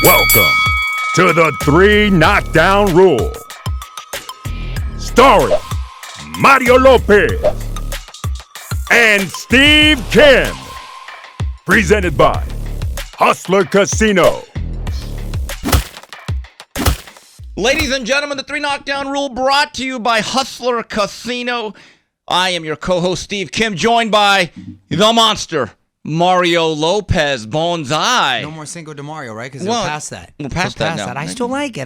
Welcome to the 3 Knockdown Rule. Starring Mario Lopez and Steve Kim. Presented by Hustler Casino. Ladies and gentlemen, the 3 Knockdown Rule brought to you by Hustler Casino. I am your co-host, Steve Kim, joined by the monster, Mario Lopez Bonsai. No more Cinco de Mario, right? Because we're past that. We're past that now. I still like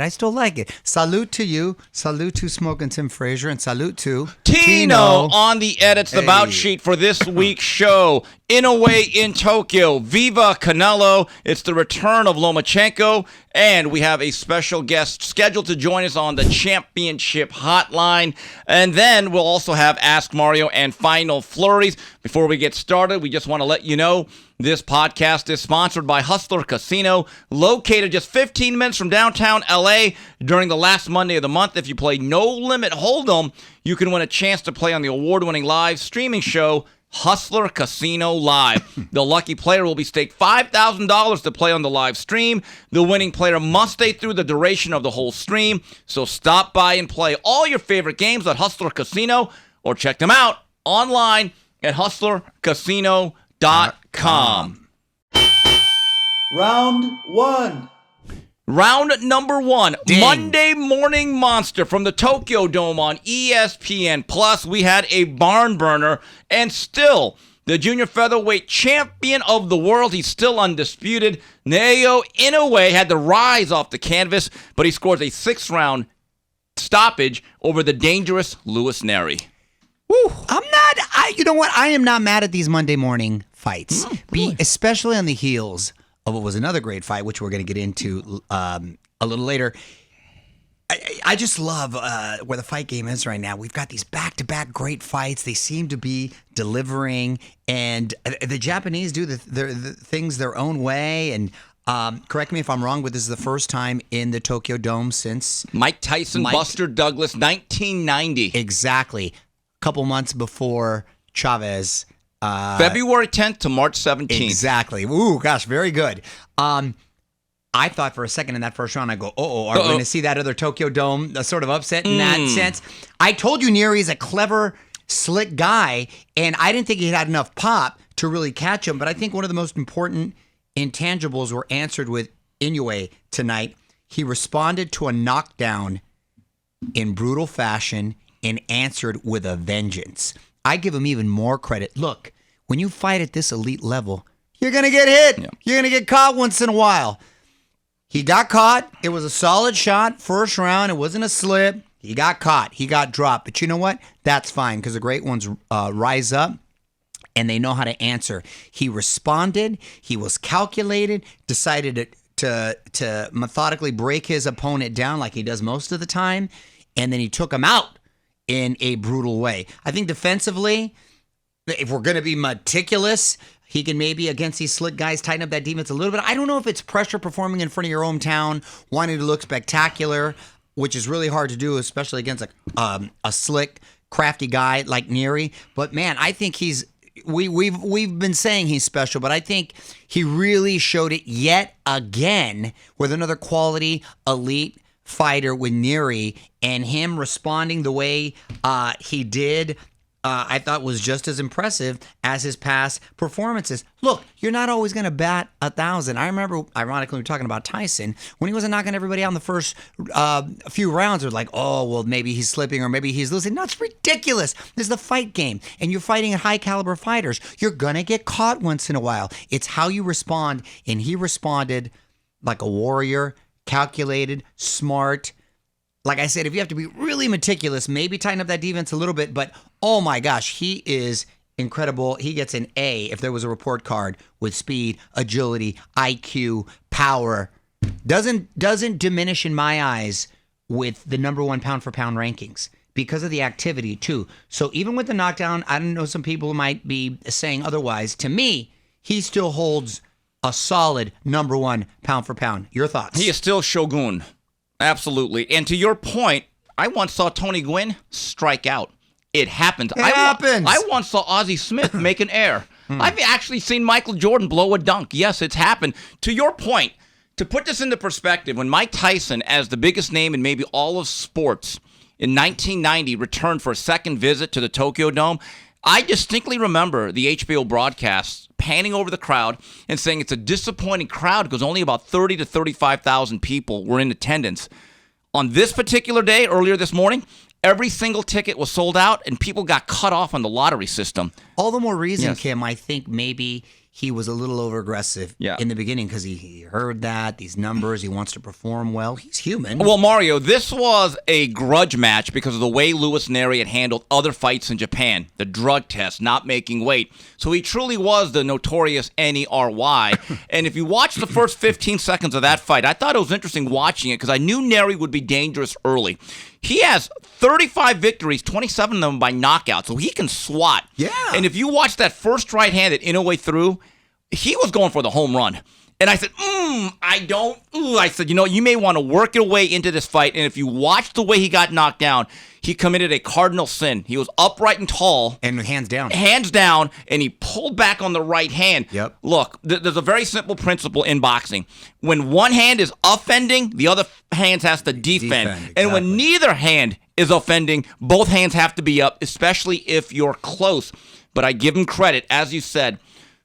it. Salute to you. Salute to Smoking Tim Frazier. And salute to Tino on the edits, the bout sheet for this week's show. Inoue in Tokyo. Viva Canelo. It's the return of Lomachenko. And we have a special guest scheduled to join us on the championship hotline. And then we'll also have Ask Mario and Final Flurries. Before we get started, we just want to let you know this podcast is sponsored by Hustler Casino, located just 15 minutes from downtown LA. During the last Monday of the month, if you play No Limit Hold'em, you can win a chance to play on the award-winning live streaming show, Hustler Casino Live. The lucky player will be staked $5,000 to play on the live stream. The winning player must stay through the duration of the whole stream. So stop by and play all your favorite games at Hustler Casino or check them out online at hustlercasino.com. Round one. Round number one, Ding. Monday Morning Monster from the Tokyo Dome on ESPN Plus. We had a barn burner, and still the junior featherweight champion of the world. He's still undisputed. Naoya Inoue had to rise off the canvas, but he scores a 6-round stoppage over the dangerous Neri. Woo. You know what? I am not mad at these Monday morning fights, especially on the heels of what was another great fight, which we're going to get into a little later. I just love where the fight game is right now. We've got these back-to-back great fights. They seem to be delivering, and the Japanese do the things their own way. And correct me if I'm wrong, but this is the first time in the Tokyo Dome since Mike Tyson, Buster Douglas, 1990. Exactly. A couple months before Chavez. February 10th to March 17th. Exactly. Ooh, gosh, very good. I thought for a second in that first round, I go, are we going to see that other Tokyo Dome sort of upset in that sense? I told you Nery is a clever, slick guy, and I didn't think he had enough pop to really catch him, but I think one of the most important intangibles were answered with Inoue tonight. He responded to a knockdown in brutal fashion and answered with a vengeance. I give him even more credit. Look, when you fight at this elite level, you're going to get hit. Yeah. You're going to get caught once in a while. He got caught. It was a solid shot. First round. It wasn't a slip. He got caught. He got dropped. But you know what? That's fine because the great ones rise up and they know how to answer. He responded. He was calculated, decided to methodically break his opponent down like he does most of the time, and then he took him out in a brutal way. I think defensively, if we're going to be meticulous, he can maybe, against these slick guys, tighten up that defense a little bit. I don't know if it's pressure performing in front of your hometown, wanting to look spectacular, which is really hard to do, especially against a slick, crafty guy like Neri. But man, I think we've been saying he's special, but I think he really showed it yet again with another quality, elite fighter with Neri, and him responding the way he did, I thought was just as impressive as his past performances. Look, you're not always going to bat 1,000. I remember, ironically, we were talking about Tyson, when he wasn't knocking everybody out in the first few rounds, it was like, oh, well, maybe he's slipping or maybe he's losing. No, it's ridiculous. This is the fight game, and you're fighting high-caliber fighters. You're going to get caught once in a while. It's how you respond, and he responded like a warrior, calculated, smart. Like I said, if you have to be really meticulous, maybe tighten up that defense a little bit, but oh my gosh, he is incredible. He gets an A if there was a report card with speed, agility, IQ, power. Doesn't diminish in my eyes with the number one pound for pound rankings because of the activity too. So even with the knockdown, I don't know, some people might be saying otherwise. To me, he still holds a solid number one pound for pound. Your thoughts? He is still Shogun. Absolutely. And to your point, I once saw Tony Gwynn strike out. It happens. It happens. I once saw Ozzie Smith make an error. I've actually seen Michael Jordan blow a dunk. Yes, it's happened. To your point, To put this into perspective, when Mike Tyson, as the biggest name in maybe all of sports, in 1990 returned for a second visit to the Tokyo Dome, I distinctly remember the HBO broadcasts panning over the crowd and saying it's a disappointing crowd because only about 30 to 35,000 people were in attendance. On this particular day, earlier this morning, every single ticket was sold out and people got cut off on the lottery system. All the more reason, Kim, I think maybe he was a little over-aggressive in the beginning because he heard these numbers, he wants to perform well. He's human. Well, Mario, this was a grudge match because of the way Neri had handled other fights in Japan, the drug test, not making weight. So he truly was the notorious Nery. And if you watch the first 15 seconds of that fight, I thought it was interesting watching it because I knew Neri would be dangerous early. He has 35 victories, 27 of them by knockout, so he can swat. Yeah. And if you watch that first right hand that Inoue threw, he was going for the home run. And I said, I said, you may want to work your way into this fight. And if you watch the way he got knocked down, he committed a cardinal sin. He was upright and tall. And hands down. Hands down, and he pulled back on the right hand. Yep. Look, there's a very simple principle in boxing. When one hand is offending, the other hand has to defend. Exactly. And when neither hand is offending, both hands have to be up, especially if you're close. But I give him credit, as you said,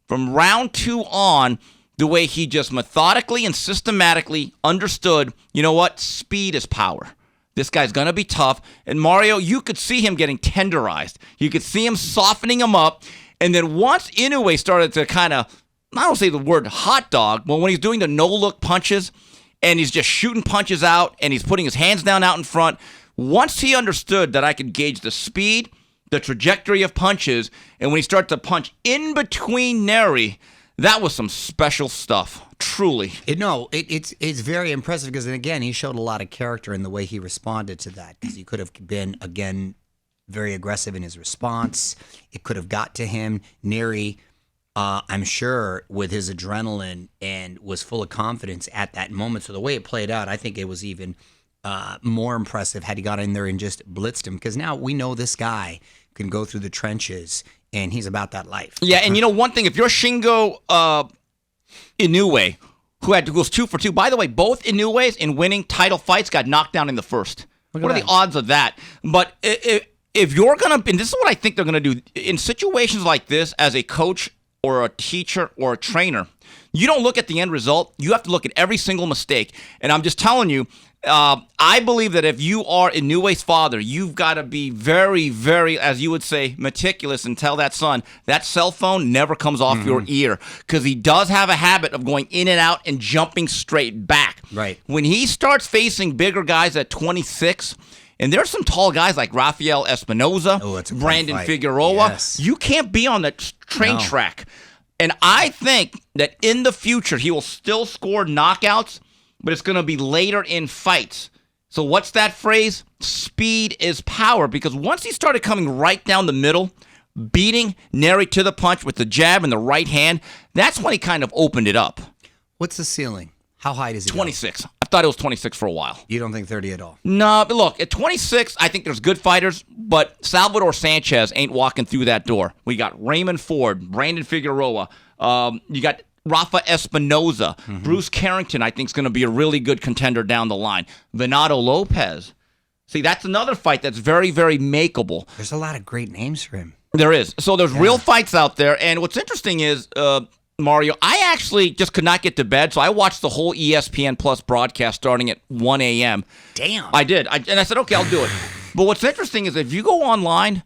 from round 2 on, the way he just methodically and systematically understood, speed is power. This guy's going to be tough. And Mario, you could see him getting tenderized. You could see him softening him up. And then once Inoue started to kind of, I don't say the word hot dog, but when he's doing the no-look punches and he's just shooting punches out and he's putting his hands down out in front, once he understood that I could gauge the speed, the trajectory of punches, and when he started to punch in between Neri, that was some special stuff, truly. It's very impressive because, again, he showed a lot of character in the way he responded to that because he could have been, again, very aggressive in his response. It could have got to him. Neri, I'm sure, with his adrenaline and was full of confidence at that moment. So the way it played out, I think it was even more impressive had he got in there and just blitzed him because now we know this guy can go through the trenches and he's about that life. Yeah, and one thing, if you're Shingo Inoue, who goes 2 for 2, by the way, both Inoues in winning title fights got knocked down in the first. What are the odds of that? But if you're going to, and this is what I think they're going to do, in situations like this, as a coach or a teacher or a trainer, you don't look at the end result. You have to look at every single mistake. And I'm just telling you, I believe that if you are Inoue's father, you've got to be very, very, as you would say, meticulous and tell that son, that cell phone never comes off your ear because he does have a habit of going in and out and jumping straight back. Right. When he starts facing bigger guys at 26, and there's some tall guys like Rafael Espinoza, Brandon Figueroa, you can't be on that train track. And I think that in the future, he will still score knockouts, but it's going to be later in fights. So what's that phrase? Speed is power. Because once he started coming right down the middle, beating Neri to the punch with the jab and the right hand, that's when he kind of opened it up. What's the ceiling? How high does he 26. Go? I thought it was 26 for a while. You don't think 30 at all? No, but look, at 26, I think there's good fighters, but Salvador Sanchez ain't walking through that door. We got Raymond Ford, Brandon Figueroa. You got Rafa Espinoza, Bruce Carrington, I think is going to be a really good contender down the line. Venado Lopez. See, that's another fight that's very, very makeable. There's a lot of great names for him. There is. So there's real fights out there. And what's interesting is, Mario, I actually just could not get to bed, so I watched the whole ESPN Plus broadcast starting at 1 a.m. Damn. I did. And I said, okay, I'll do it. But what's interesting is if you go online,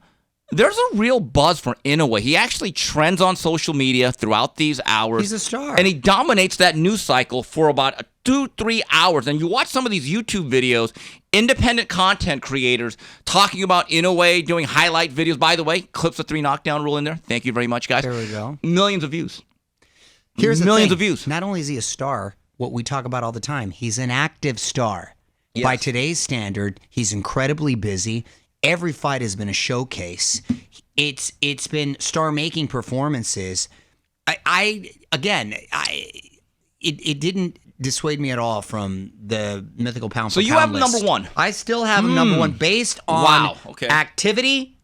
there's a real buzz for Inoue. He actually trends on social media throughout these hours. He's a star. And he dominates that news cycle for about 2-3 hours. And you watch some of these YouTube videos, independent content creators talking about Inoue, doing highlight videos. By the way, clips of 3 Knockdown Rule in there. Thank you very much, guys. There we go. Millions of views. Here's millions the of views. Not only is he a star, what we talk about all the time, he's an active star. Yes. By today's standard, he's incredibly busy. Every fight has been a showcase. It's been star-making performances. It didn't dissuade me at all from the mythical pound for pound. So you have list. number 1. I still have him number 1 based on activity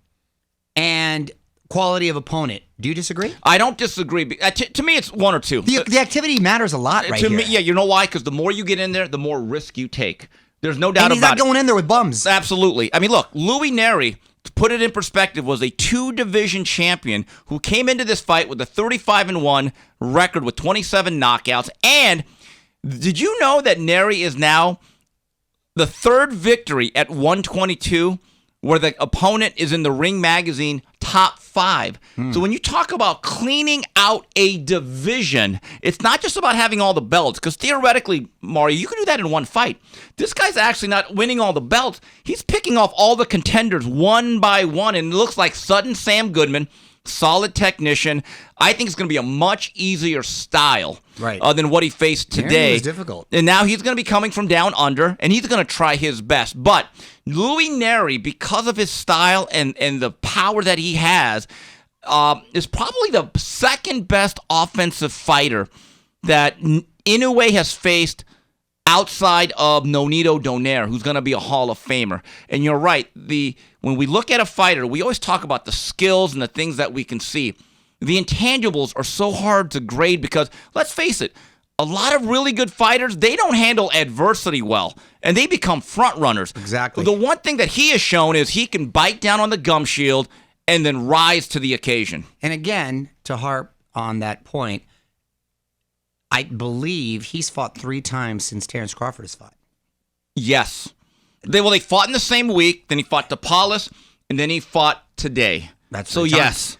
and quality of opponent. Do you disagree? I don't disagree. To me, it's one or two. The activity matters a lot right to here. me, yeah, you know why? Because the more you get in there, the more risk you take. There's no doubt and he's about not going in there with bums. Absolutely. I mean, look, Neri, to put it in perspective, was a 2-division champion who came into this fight with a 35-1 record with 27 knockouts. And did you know that Neri is now the third victory at 122 where the opponent is in the Ring Magazine top 5. So when you talk about cleaning out a division, it's not just about having all the belts, because theoretically, Mario, you can do that in one fight. This guy's actually not winning all the belts. He's picking off all the contenders one by one, and it looks like Sutton Sam Goodman, solid technician. I think it's going to be a much easier style than what he faced today. Neri was difficult. And now he's going to be coming from down under, and he's going to try his best. But Neri, because of his style and the power that he has, is probably the second best offensive fighter that Inoue has faced outside of Nonito Donaire, who's going to be a Hall of Famer. And you're right. When we look at a fighter, we always talk about the skills and the things that we can see. The intangibles are so hard to grade because, let's face it, a lot of really good fighters, they don't handle adversity well, and they become front runners. Exactly. The one thing that he has shown is he can bite down on the gum shield and then rise to the occasion. And again, to harp on that point, I believe he's fought 3 times since Terrence Crawford has fought. Yes. They fought in the same week, then he fought DePaulis, and then he fought today. That's so, yes.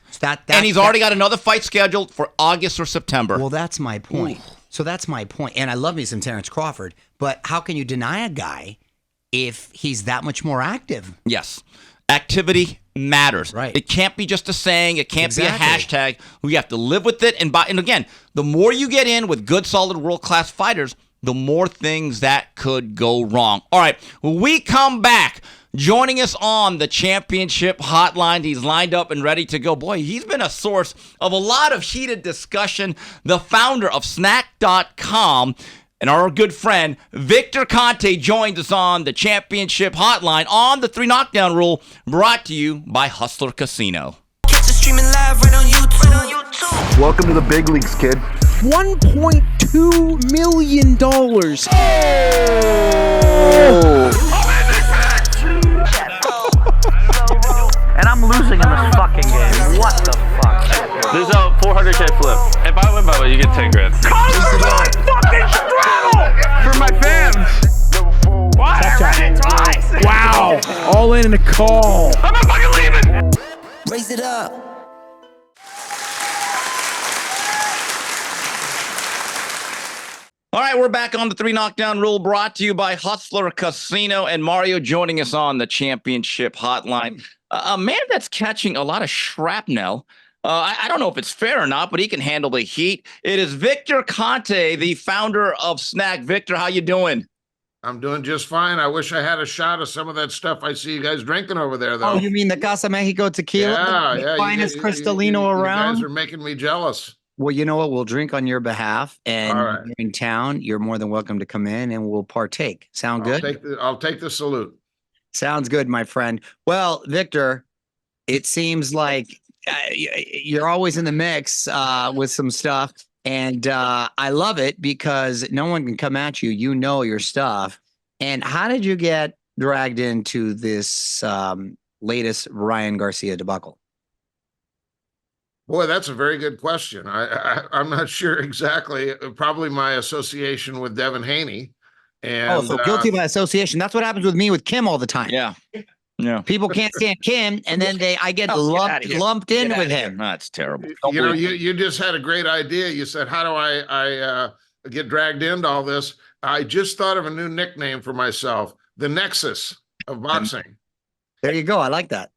And he's already got another fight scheduled for August or September. Well, that's my point. Ooh. So that's my point. And I love me some Terrence Crawford, but how can you deny a guy if he's that much more active? Yes. Activity matters. Right. It can't be just a saying. It can't be a hashtag. We have to live with it. And again, the more you get in with good, solid, world-class fighters, the more things that could go wrong. All right, when we come back, joining us on the championship hotline, he's lined up and ready to go. Boy, he's been a source of a lot of heated discussion. The founder of Snack.com and our good friend Victor Conte joins us on the championship hotline on the 3 Knockdown Rule, brought to you by Hustler Casino. Catch it streaming live right on YouTube. Welcome to the big leagues, kid. $1.2 million. And I'm losing in this fucking game. What the fuck? There's a 400K flip. If I win by way, you get 10 grand. Fucking straddle! For my fans! What? I read it twice! Wow. All in a call. I'm not fucking leaving! Raise it up. All right, we're back on the 3 Knockdown Rule, brought to you by Hustler Casino, and Mario joining us on the championship hotline. A man that's catching a lot of shrapnel. I don't know if it's fair or not, but he can handle the heat. It is Victor Conte, the founder of Snack. Victor, how you doing? I'm doing just fine. I wish I had a shot of some of that stuff I see you guys drinking over there, though. Oh, you mean the Casa Mexico tequila? Yeah. The finest Cristalino around? You guys are making me jealous. Well, you know what? We'll drink on your behalf, and right. You're in town, you're more than welcome to come in, and we'll partake. Sound good? I'll take the salute. Sounds good, my friend. Well, Victor, it seems like you're always in the mix with some stuff, and I love it because no one can come at you. You know your stuff. And how did you get dragged into this latest Ryan Garcia debacle? Boy, that's a very good question. I'm not sure exactly. Probably my association with Devin Haney. And, so guilty by association. That's what happens with me with Kim all the time. Yeah. People can't stand Kim, and then I get lumped in with him. That's terrible. You just had a great idea. You said, how do I get dragged into all this? I just thought of a new nickname for myself, the Nexus of boxing. There you go. I like that.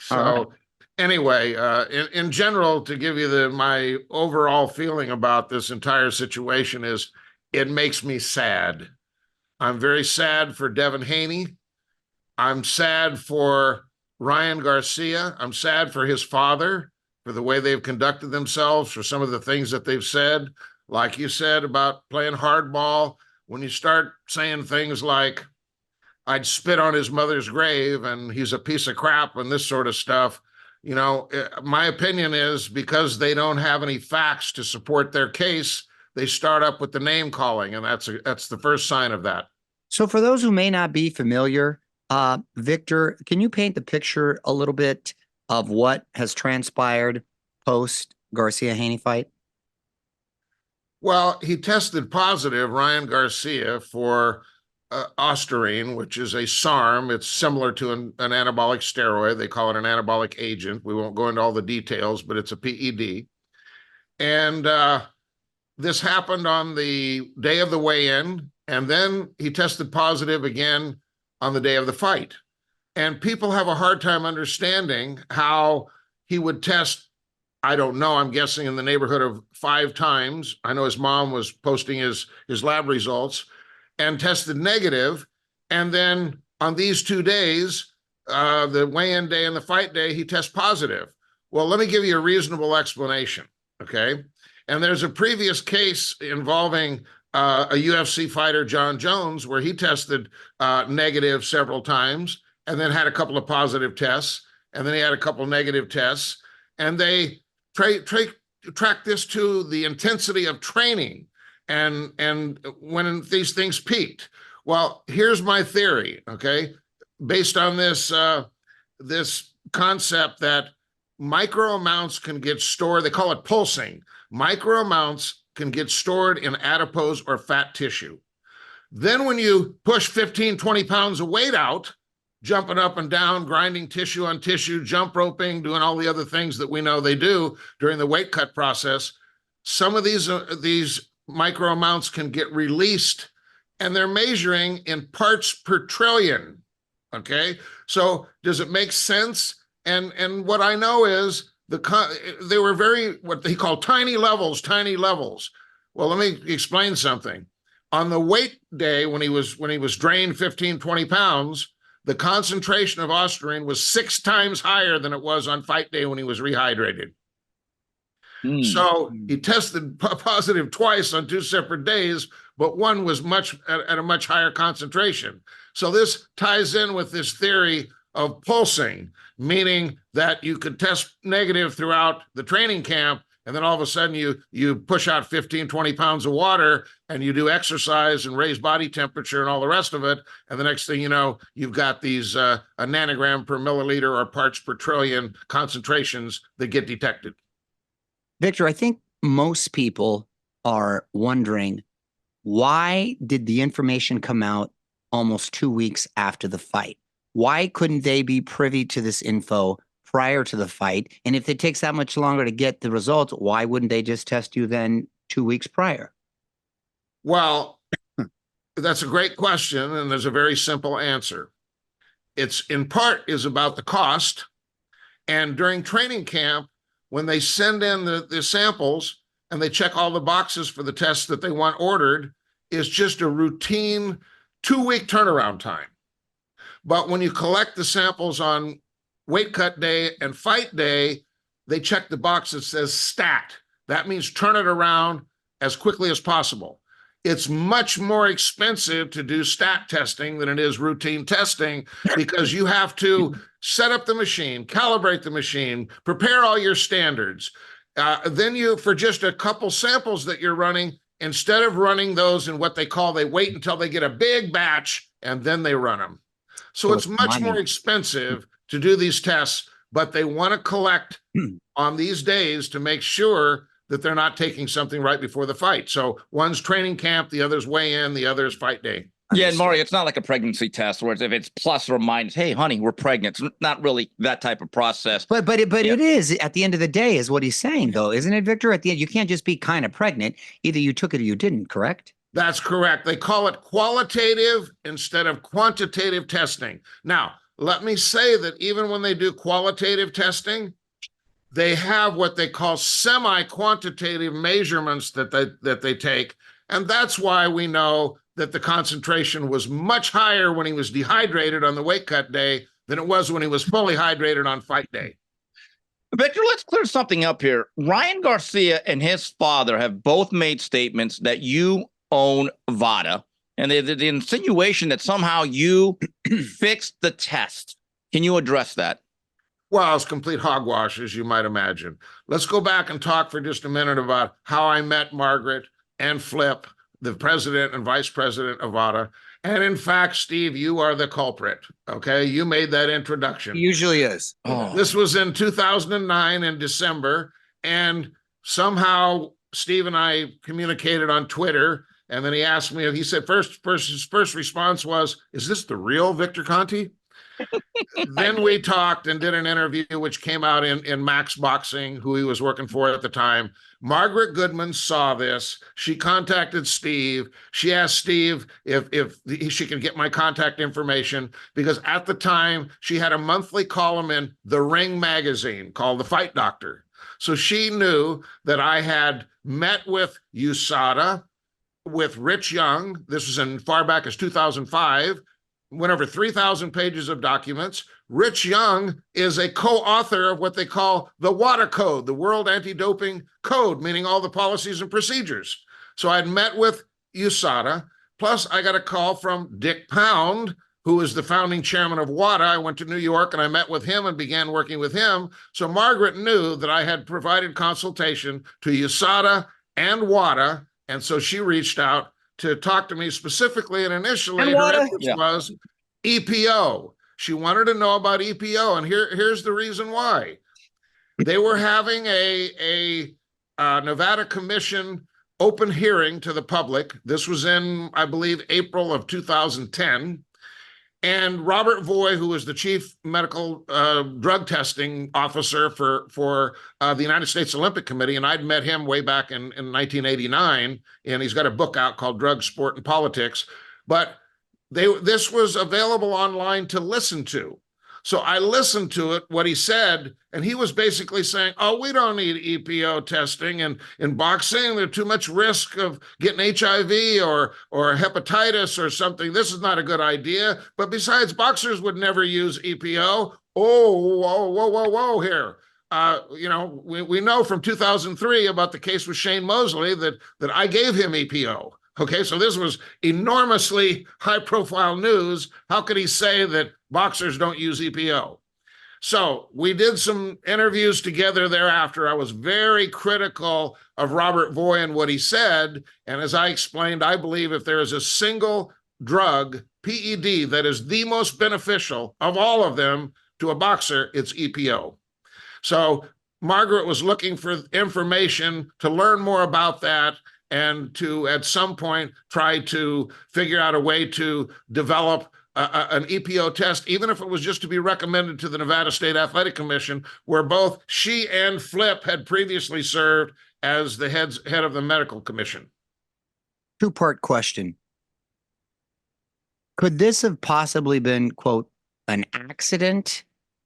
So anyway, in general, to give you my overall feeling about this entire situation is it makes me sad. I'm very sad for Devin Haney. I'm sad for Ryan Garcia. I'm sad for his father, for the way they've conducted themselves, for some of the things that they've said. Like you said about playing hardball, when you start saying things like, I'd spit on his mother's grave and he's a piece of crap and this sort of stuff, My opinion is because they don't have any facts to support their case, they start up with the name calling, and that's the first sign of that. So for those who may not be familiar, Victor, can you paint the picture a little bit of what has transpired post Garcia-Haney fight? Well, he tested positive, Ryan Garcia, for ostarine, which is a SARM. It's similar to an anabolic steroid. They call it an anabolic agent. We won't go into all the details, but it's a PED. And this happened on the day of the weigh-in, and then he tested positive again on the day of the fight. And people have a hard time understanding how he would test, I don't know, I'm guessing in the neighborhood of 5 times. I know his mom was posting his lab results and tested negative. And then on these 2 days, the weigh-in day and the fight day, he tests positive. Well, let me give you a reasonable explanation, okay? And there's a previous case involving a UFC fighter, John Jones, where he tested negative several times and then had a couple of positive tests, and then he had a couple of negative tests. And they track this to the intensity of training and when these things peaked. Well, here's my theory, okay? Based on this concept that micro amounts can get stored, they call it pulsing. Micro amounts can get stored in adipose or fat tissue. Then when you push 15, 20 pounds of weight out, jumping up and down, grinding tissue on tissue, jump roping, doing all the other things that we know they do during the weight cut process, some of these micro amounts can get released, and they're measuring in parts per trillion, okay? So does it make sense? And what I know is they were very, what they call tiny levels. Well, let me explain something. On the weight day, when he was drained 15, 20 pounds, the concentration of ostarine was 6 times higher than it was on fight day when he was rehydrated. So he tested positive twice on 2 separate days, but one was at a much higher concentration. So this ties in with this theory of pulsing, meaning that you could test negative throughout the training camp, and then all of a sudden you push out 15, 20 pounds of water, and you do exercise and raise body temperature and all the rest of it. And the next thing you know, you've got these a nanogram per milliliter or parts per trillion concentrations that get detected. Victor, I think most people are wondering, why did the information come out almost 2 weeks after the fight? Why couldn't they be privy to this info prior to the fight? And if it takes that much longer to get the results, why wouldn't they just test you then 2 weeks prior? Well, that's a great question, and there's a very simple answer. It's in part is about the cost. And during training camp, when they send in the samples and they check all the boxes for the tests that they want ordered, is just a routine 2-week turnaround time. But when you collect the samples on weight cut day and fight day, they check the box that says stat. That means turn it around as quickly as possible. It's much more expensive to do stat testing than it is routine testing, because you have to set up the machine, calibrate the machine, prepare all your standards. Then for just a couple samples that you're running, instead of running those in what they wait until they get a big batch and then they run them. So it's much more expensive to do these tests, but they want to collect on these days to make sure that they're not taking something right before the fight. So one's training camp, the other's weigh-in, the other's fight day. Yeah, and Mario, it's not like a pregnancy test where if it's plus or minus, hey, honey, we're pregnant. It's not really that type of process. But it is, at the end of the day, is what he's saying, though, isn't it, Victor? At the end, you can't just be kind of pregnant. Either you took it or you didn't, correct? That's correct. They call it qualitative instead of quantitative testing. Now, let me say that even when they do qualitative testing, they have what they call semi-quantitative measurements that they take. And that's why we know that the concentration was much higher when he was dehydrated on the weight cut day than it was when he was fully hydrated on fight day. Victor, let's clear something up here. Ryan Garcia and his father have both made statements that you own VADA, and the insinuation that somehow you fixed the test. Can you address that? Well, it's complete hogwash, as you might imagine. Let's go back and talk for just a minute about how I met Margaret and Flip, the president and vice president of VADA. And in fact, Steve, you are the culprit. Okay. You made that introduction. He usually is. This was in 2009 in December. And somehow Steve and I communicated on Twitter. And then he asked me, he said, his first response was, "Is this the real Victor Conte?" Then we talked and did an interview, which came out in Max Boxing, who he was working for at the time. Margaret Goodman saw this. She contacted Steve. She asked Steve if she could get my contact information, because at the time she had a monthly column in The Ring magazine called The Fight Doctor. So she knew that I had met with USADA, with Rich Young. This was in far back as 2005. Went over 3,000 pages of documents. Rich Young is a co-author of what they call the WADA Code, the World Anti-Doping Code, meaning all the policies and procedures. So I'd met with USADA. Plus, I got a call from Dick Pound, who is the founding chairman of WADA. I went to New York and I met with him and began working with him. So Margaret knew that I had provided consultation to USADA and WADA. And so she reached out to talk to me specifically, and initially her interest was EPO. She wanted to know about EPO, and here's the reason why. They were having a Nevada Commission open hearing to the public. This was in, I believe, April of 2010. And Robert Voy, who was the chief medical drug testing officer for the United States Olympic Committee, and I'd met him way back in 1989, and he's got a book out called Drug, Sport, and Politics. But this was available online to listen to. So I listened to it, what he said, and he was basically saying, "Oh, we don't need EPO testing, and in boxing, there's too much risk of getting HIV or hepatitis or something. This is not a good idea. But besides, boxers would never use EPO." Whoa here. We know from 2003 about the case with Shane Mosley that I gave him EPO. Okay, so this was enormously high-profile news. How could he say that boxers don't use EPO? So we did some interviews together thereafter. I was very critical of Robert Voy and what he said. And as I explained, I believe if there is a single drug, PED, that is the most beneficial of all of them to a boxer, it's EPO. So Margaret was looking for information to learn more about that, and to, at some point, try to figure out a way to develop an EPO test, even if it was just to be recommended to the Nevada State Athletic Commission, where both she and Flip had previously served as the head of the medical commission. Two-part question. Could this have possibly been, quote, an accident?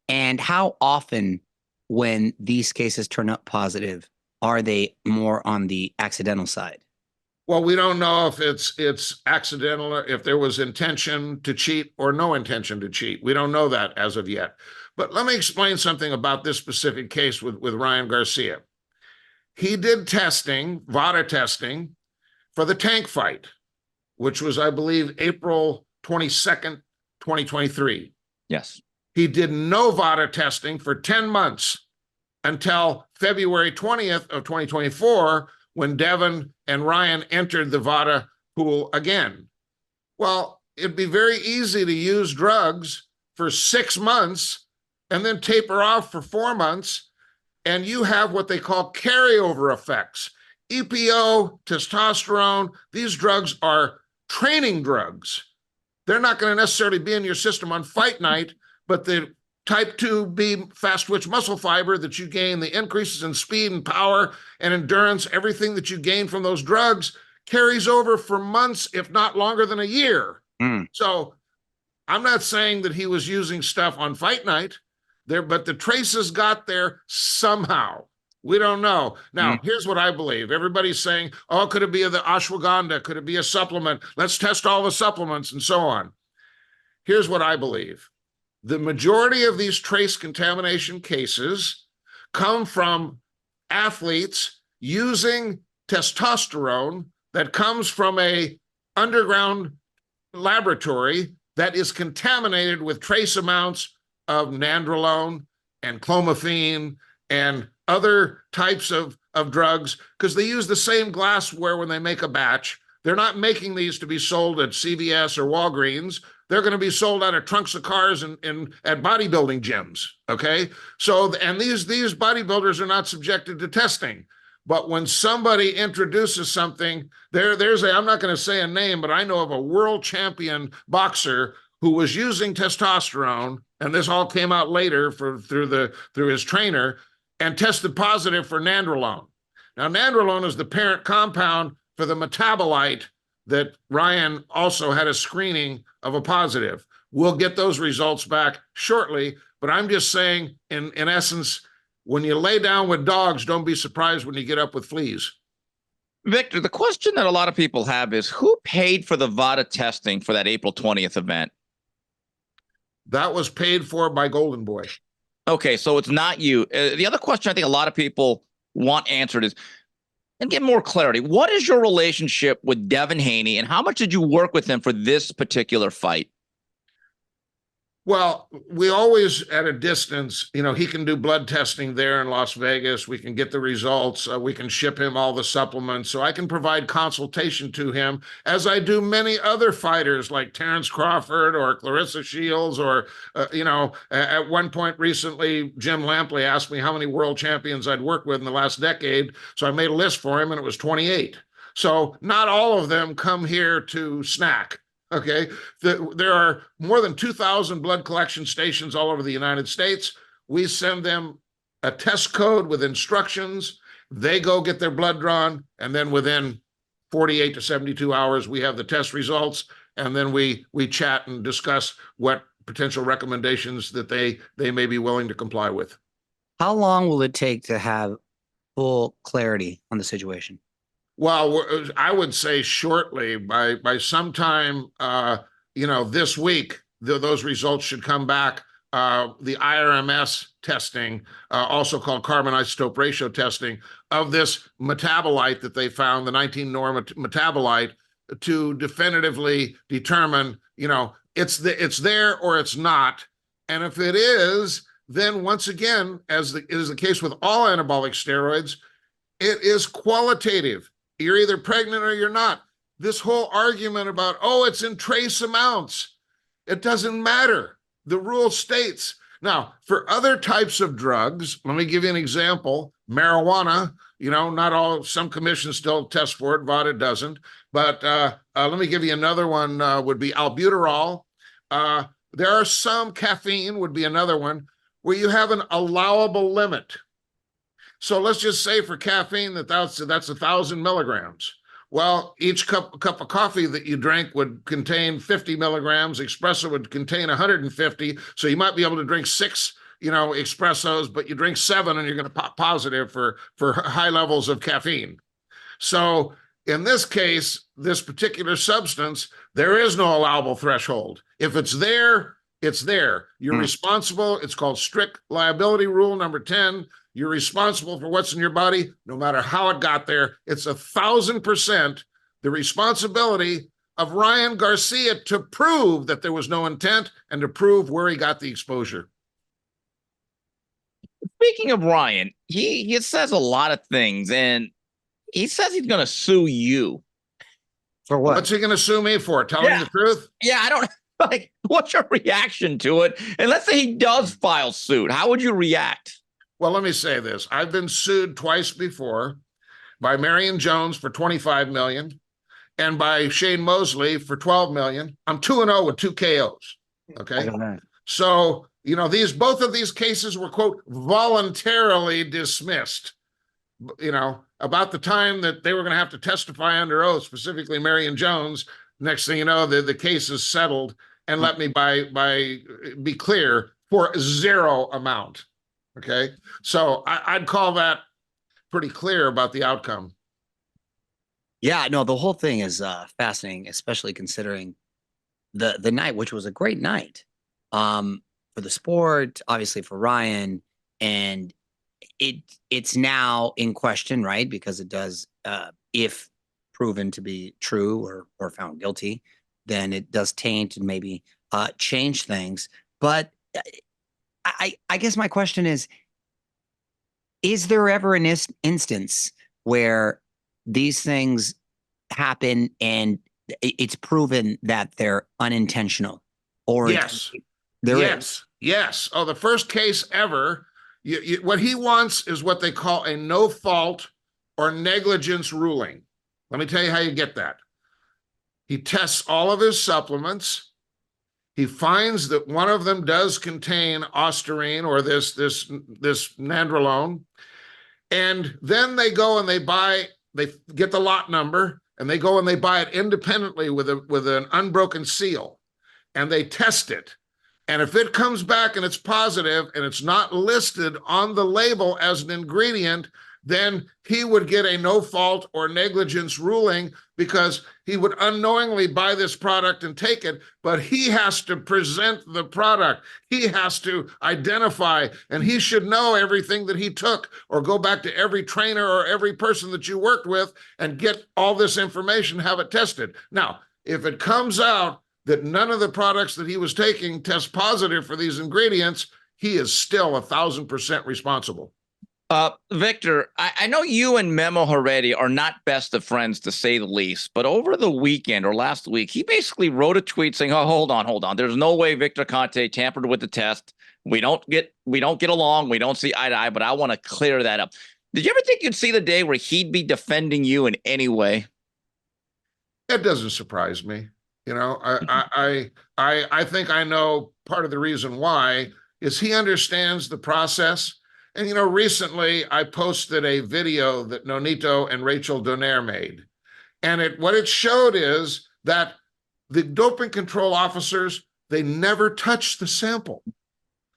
And how often, when these cases turn up positive, are they more on the accidental side? Well, we don't know if it's accidental, or if there was intention to cheat or no intention to cheat. We don't know that as of yet. But let me explain something about this specific case with Ryan Garcia. He did testing, VADA testing, for the tank fight, which was, I believe, April 22nd, 2023. Yes. He did no VADA testing for 10 months until February 20th of 2024, when Devin and Ryan entered the VADA pool again. Well, it'd be very easy to use drugs for 6 months and then taper off for 4 months, and you have what they call carryover effects. EPO, testosterone, these drugs are training drugs. They're not going to necessarily be in your system on fight night, but the type 2B fast twitch muscle fiber that you gain, the increases in speed and power and endurance, everything that you gain from those drugs carries over for months, if not longer than a year. So I'm not saying that he was using stuff on fight night there, but the traces got there somehow. We don't know. Now, here's what I believe. Everybody's saying, oh, could it be the ashwagandha? Could it be a supplement? Let's test all the supplements and so on. Here's what I believe. The majority of these trace contamination cases come from athletes using testosterone that comes from a underground laboratory that is contaminated with trace amounts of nandrolone, and clomiphene and other types of drugs, because they use the same glassware when they make a batch. They're not making these to be sold at CVS or Walgreens. They're going to be sold out of trunks of cars and at bodybuilding gyms. Okay. So, and these bodybuilders are not subjected to testing. But when somebody introduces something, I'm not going to say a name, but I know of a world champion boxer who was using testosterone, and this all came out later through his trainer, and tested positive for nandrolone. Now, nandrolone is the parent compound for the metabolite that Ryan also had a screening of a positive. We'll get those results back shortly, but I'm just saying, in essence, when you lay down with dogs, don't be surprised when you get up with fleas. Victor, the question that a lot of people have is, who paid for the VADA testing for that April 20th event? That was paid for by Golden Boy. Okay, so it's not you. The other question I think a lot of people want answered is, and get more clarity, what is your relationship with Devin Haney, and how much did you work with him for this particular fight? Well, we always at a distance, he can do blood testing there in Las Vegas. We can get the results. We can ship him all the supplements. So I can provide consultation to him, as I do many other fighters like Terrence Crawford or Clarissa Shields, or, at one point recently, Jim Lampley asked me how many world champions I'd worked with in the last decade. So I made a list for him, and it was 28. So not all of them come here to snack. Okay, there are more than 2,000 blood collection stations all over the United States. We send them a test code with instructions. They go get their blood drawn, and then within 48 to 72 hours, we have the test results, and then we chat and discuss what potential recommendations that they may be willing to comply with. How long will it take to have full clarity on the situation? Well, I would say shortly, by sometime, this week, those results should come back. The IRMS testing, also called carbon isotope ratio testing, of this metabolite that they found, the 19-nor metabolite, to definitively determine, it's there or it's not. And if it is, then once again, as is the case with all anabolic steroids, it is qualitative. You're either pregnant or you're not. This whole argument about, it's in trace amounts, it doesn't matter. The rule states. Now, for other types of drugs, let me give you an example. Marijuana, some commissions still test for it, VADA doesn't. But let me give you another one, would be albuterol. There are some, caffeine would be another one, where you have an allowable limit. So let's just say for caffeine that's 1,000 milligrams. Well, each cup of coffee that you drink would contain 50 milligrams. Espresso would contain 150. So you might be able to drink 6, espressos, but you drink 7 and you're going to pop positive for high levels of caffeine. So in this case, this particular substance, there is no allowable threshold. If it's there, it's there. You're responsible. It's called strict liability rule number 10. You're responsible for what's in your body, no matter how it got there. It's 1,000% the responsibility of Ryan Garcia to prove that there was no intent and to prove where he got the exposure. Speaking of Ryan, he says a lot of things, and he says he's going to sue you. For what? What's he going to sue me for? Telling the truth? Yeah, I don't like. What's your reaction to it? And let's say he does file suit. How would you react? Well, let me say this. I've been sued twice before, by Marion Jones for $25 million and by Shane Mosley for $12 million. I'm 2-0 with 2 KOs. Okay. So, both of these cases were, quote, voluntarily dismissed, about the time that they were going to have to testify under oath, specifically Marion Jones. Next thing you know, the case is settled, and let me be clear, for 0 amount. Okay, so I'd call that pretty clear about the outcome. Yeah, no, the whole thing is fascinating, especially considering the night, which was a great night for the sport, obviously for Ryan, and it's now in question, right? Because it does, if proven to be true or found guilty, then it does taint and maybe change things. But I guess my question is there ever an instance where these things happen and it's proven that they're unintentional? Or Yes. There yes. is. Yes. Oh, the first case ever. What he wants is what they call a no fault or negligence ruling. Let me tell you how you get that. He tests all of his supplements. He finds that one of them does contain ostarine or this nandrolone. And then they go and they get the lot number and they go and they buy it independently with an unbroken seal. And they test it. And if it comes back and it's positive and it's not listed on the label as an ingredient, then he would get a no fault or negligence ruling because he would unknowingly buy this product and take it, but he has to present the product. He has to identify, and he should know everything that he took, or go back to every trainer or every person that you worked with and get all this information, have it tested. Now, if it comes out that none of the products that he was taking test positive for these ingredients, he is still 1,000% responsible. Victor, I know you and Memo Haredi are not best of friends, to say the least, but over the weekend or last week, he basically wrote a tweet saying, oh, hold on. There's no way Victor Conte tampered with the test. We don't get along. We don't see eye to eye, but I want to clear that up. Did you ever think you'd see the day where he'd be defending you in any way? That doesn't surprise me. You know, I think I know part of the reason why is he understands the process. And, you know, recently I posted a video that Nonito and Rachel Donaire made. And what it showed is that the doping control officers, they never touch the sample.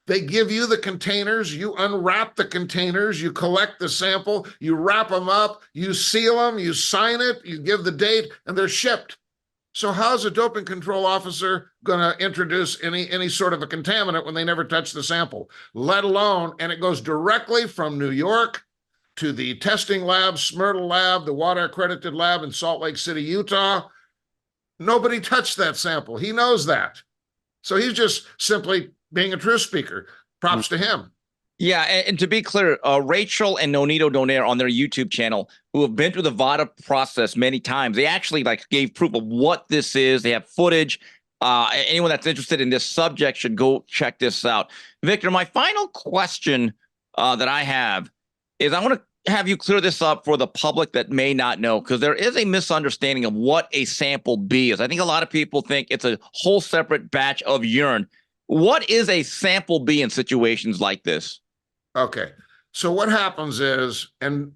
They give you the containers, you unwrap the containers, you collect the sample, you wrap them up, you seal them, you sign it, you give the date, and they're shipped. So how's a doping control officer going to introduce any sort of a contaminant when they never touch the sample, let alone, and it goes directly from New York to the testing lab, Smyrtle lab, the water accredited lab in Salt Lake City, Utah. Nobody touched that sample. He knows that. So he's just simply being a truth speaker. Props to him. Yeah, and to be clear, Rachel and Nonito Donaire on their YouTube channel, who have been through the VADA process many times, they actually gave proof of what this is. They have footage. Anyone that's interested in this subject should go check this out. Victor, my final question that I have is I want to have you clear this up for the public that may not know, because there is a misunderstanding of what a sample B is. I think a lot of people think it's a whole separate batch of urine. What is a sample B in situations like this? Okay. So what happens is, and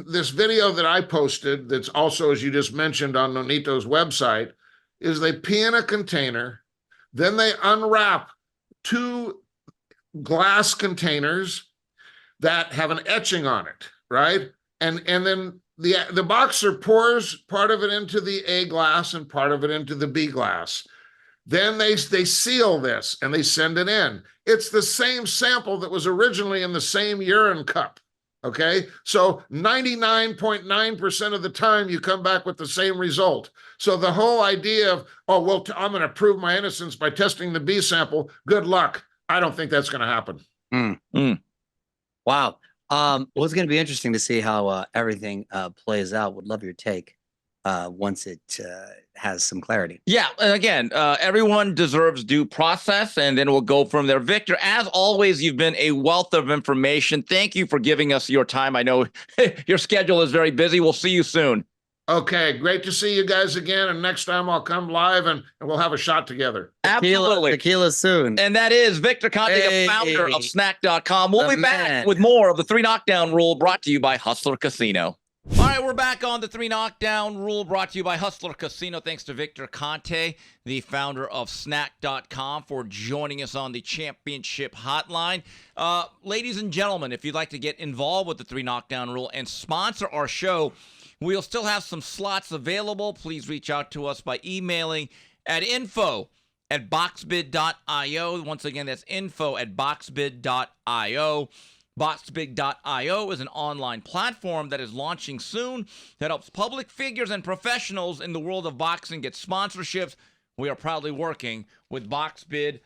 this video that I posted that's also, as you just mentioned, on Nonito's website, is they pee in a container, then they unwrap 2 glass containers that have an etching on it, right? And then the boxer pours part of it into the A glass and part of it into the B glass. Then they seal this and they send it in. It's the same sample that was originally in the same urine cup, okay? So 99.9% of the time you come back with the same result. So the whole idea of, oh, well, I'm going to prove my innocence by testing the B sample, good luck. I don't think that's going to happen. Wow. Well, it's going to be interesting to see how everything plays out. Would love your take once it has some clarity. Yeah, and again, everyone deserves due process, and then we'll go from there. Victor, as always, you've been a wealth of information. Thank you for giving us your time. I know your schedule is very busy. We'll see you soon. Okay, great to see you guys again. And next time I'll come live and we'll have a shot together. Absolutely. Tequila soon. And that is Victor Conte, the founder of Snack.com. We'll be back with more of the 3 Knockdown Rule, brought to you by Hustler Casino. All right, we're back on the 3 Knockdown Rule, brought to you by Hustler Casino. Thanks to Victor Conte, the founder of Snack.com, for joining us on the championship hotline. Ladies and gentlemen, if you'd like to get involved with the 3 Knockdown Rule and sponsor our show, we'll still have some slots available. Please reach out to us by emailing at info@boxbid.io. Once again, that's info@boxbid.io. Boxbid.io is an online platform that is launching soon that helps public figures and professionals in the world of boxing get sponsorships. We are proudly working with Boxbid.io.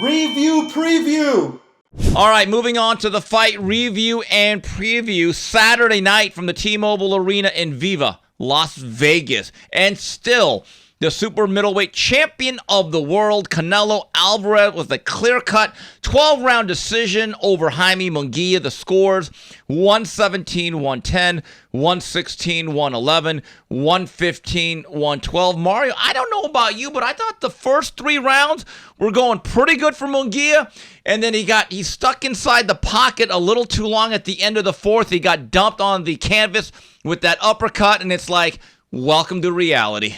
Review preview. All right, moving on to the fight review and preview. Saturday night from the T-Mobile Arena in Viva, Las Vegas. And still, the super middleweight champion of the world, Canelo Alvarez, with a clear-cut 12-round decision over Jaime Munguia. The scores, 117-110, 116-111, 115-112. Mario, I don't know about you, but I thought the first 3 rounds were going pretty good for Munguia. And then he stuck inside the pocket a little too long at the end of the 4th. He got dumped on the canvas with that uppercut, and it's like, welcome to reality.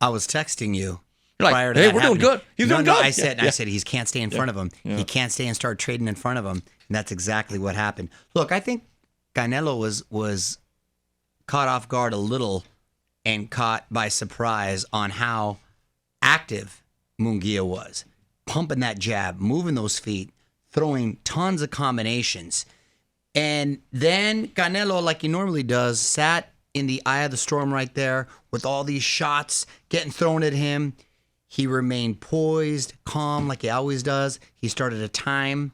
I was texting you You're prior like, to hey, that we're happening. doing good. He's doing good. I said he can't stay in front of him. He can't stay and start trading in front of him. And that's exactly what happened. Look, I think Canelo was caught off guard a little and caught by surprise on how active Munguia was. Pumping that jab, moving those feet, throwing tons of combinations. And then Canelo, like he normally does, sat in the eye of the storm right there with all these shots getting thrown at him. He remained poised, calm, like he always does. He started to time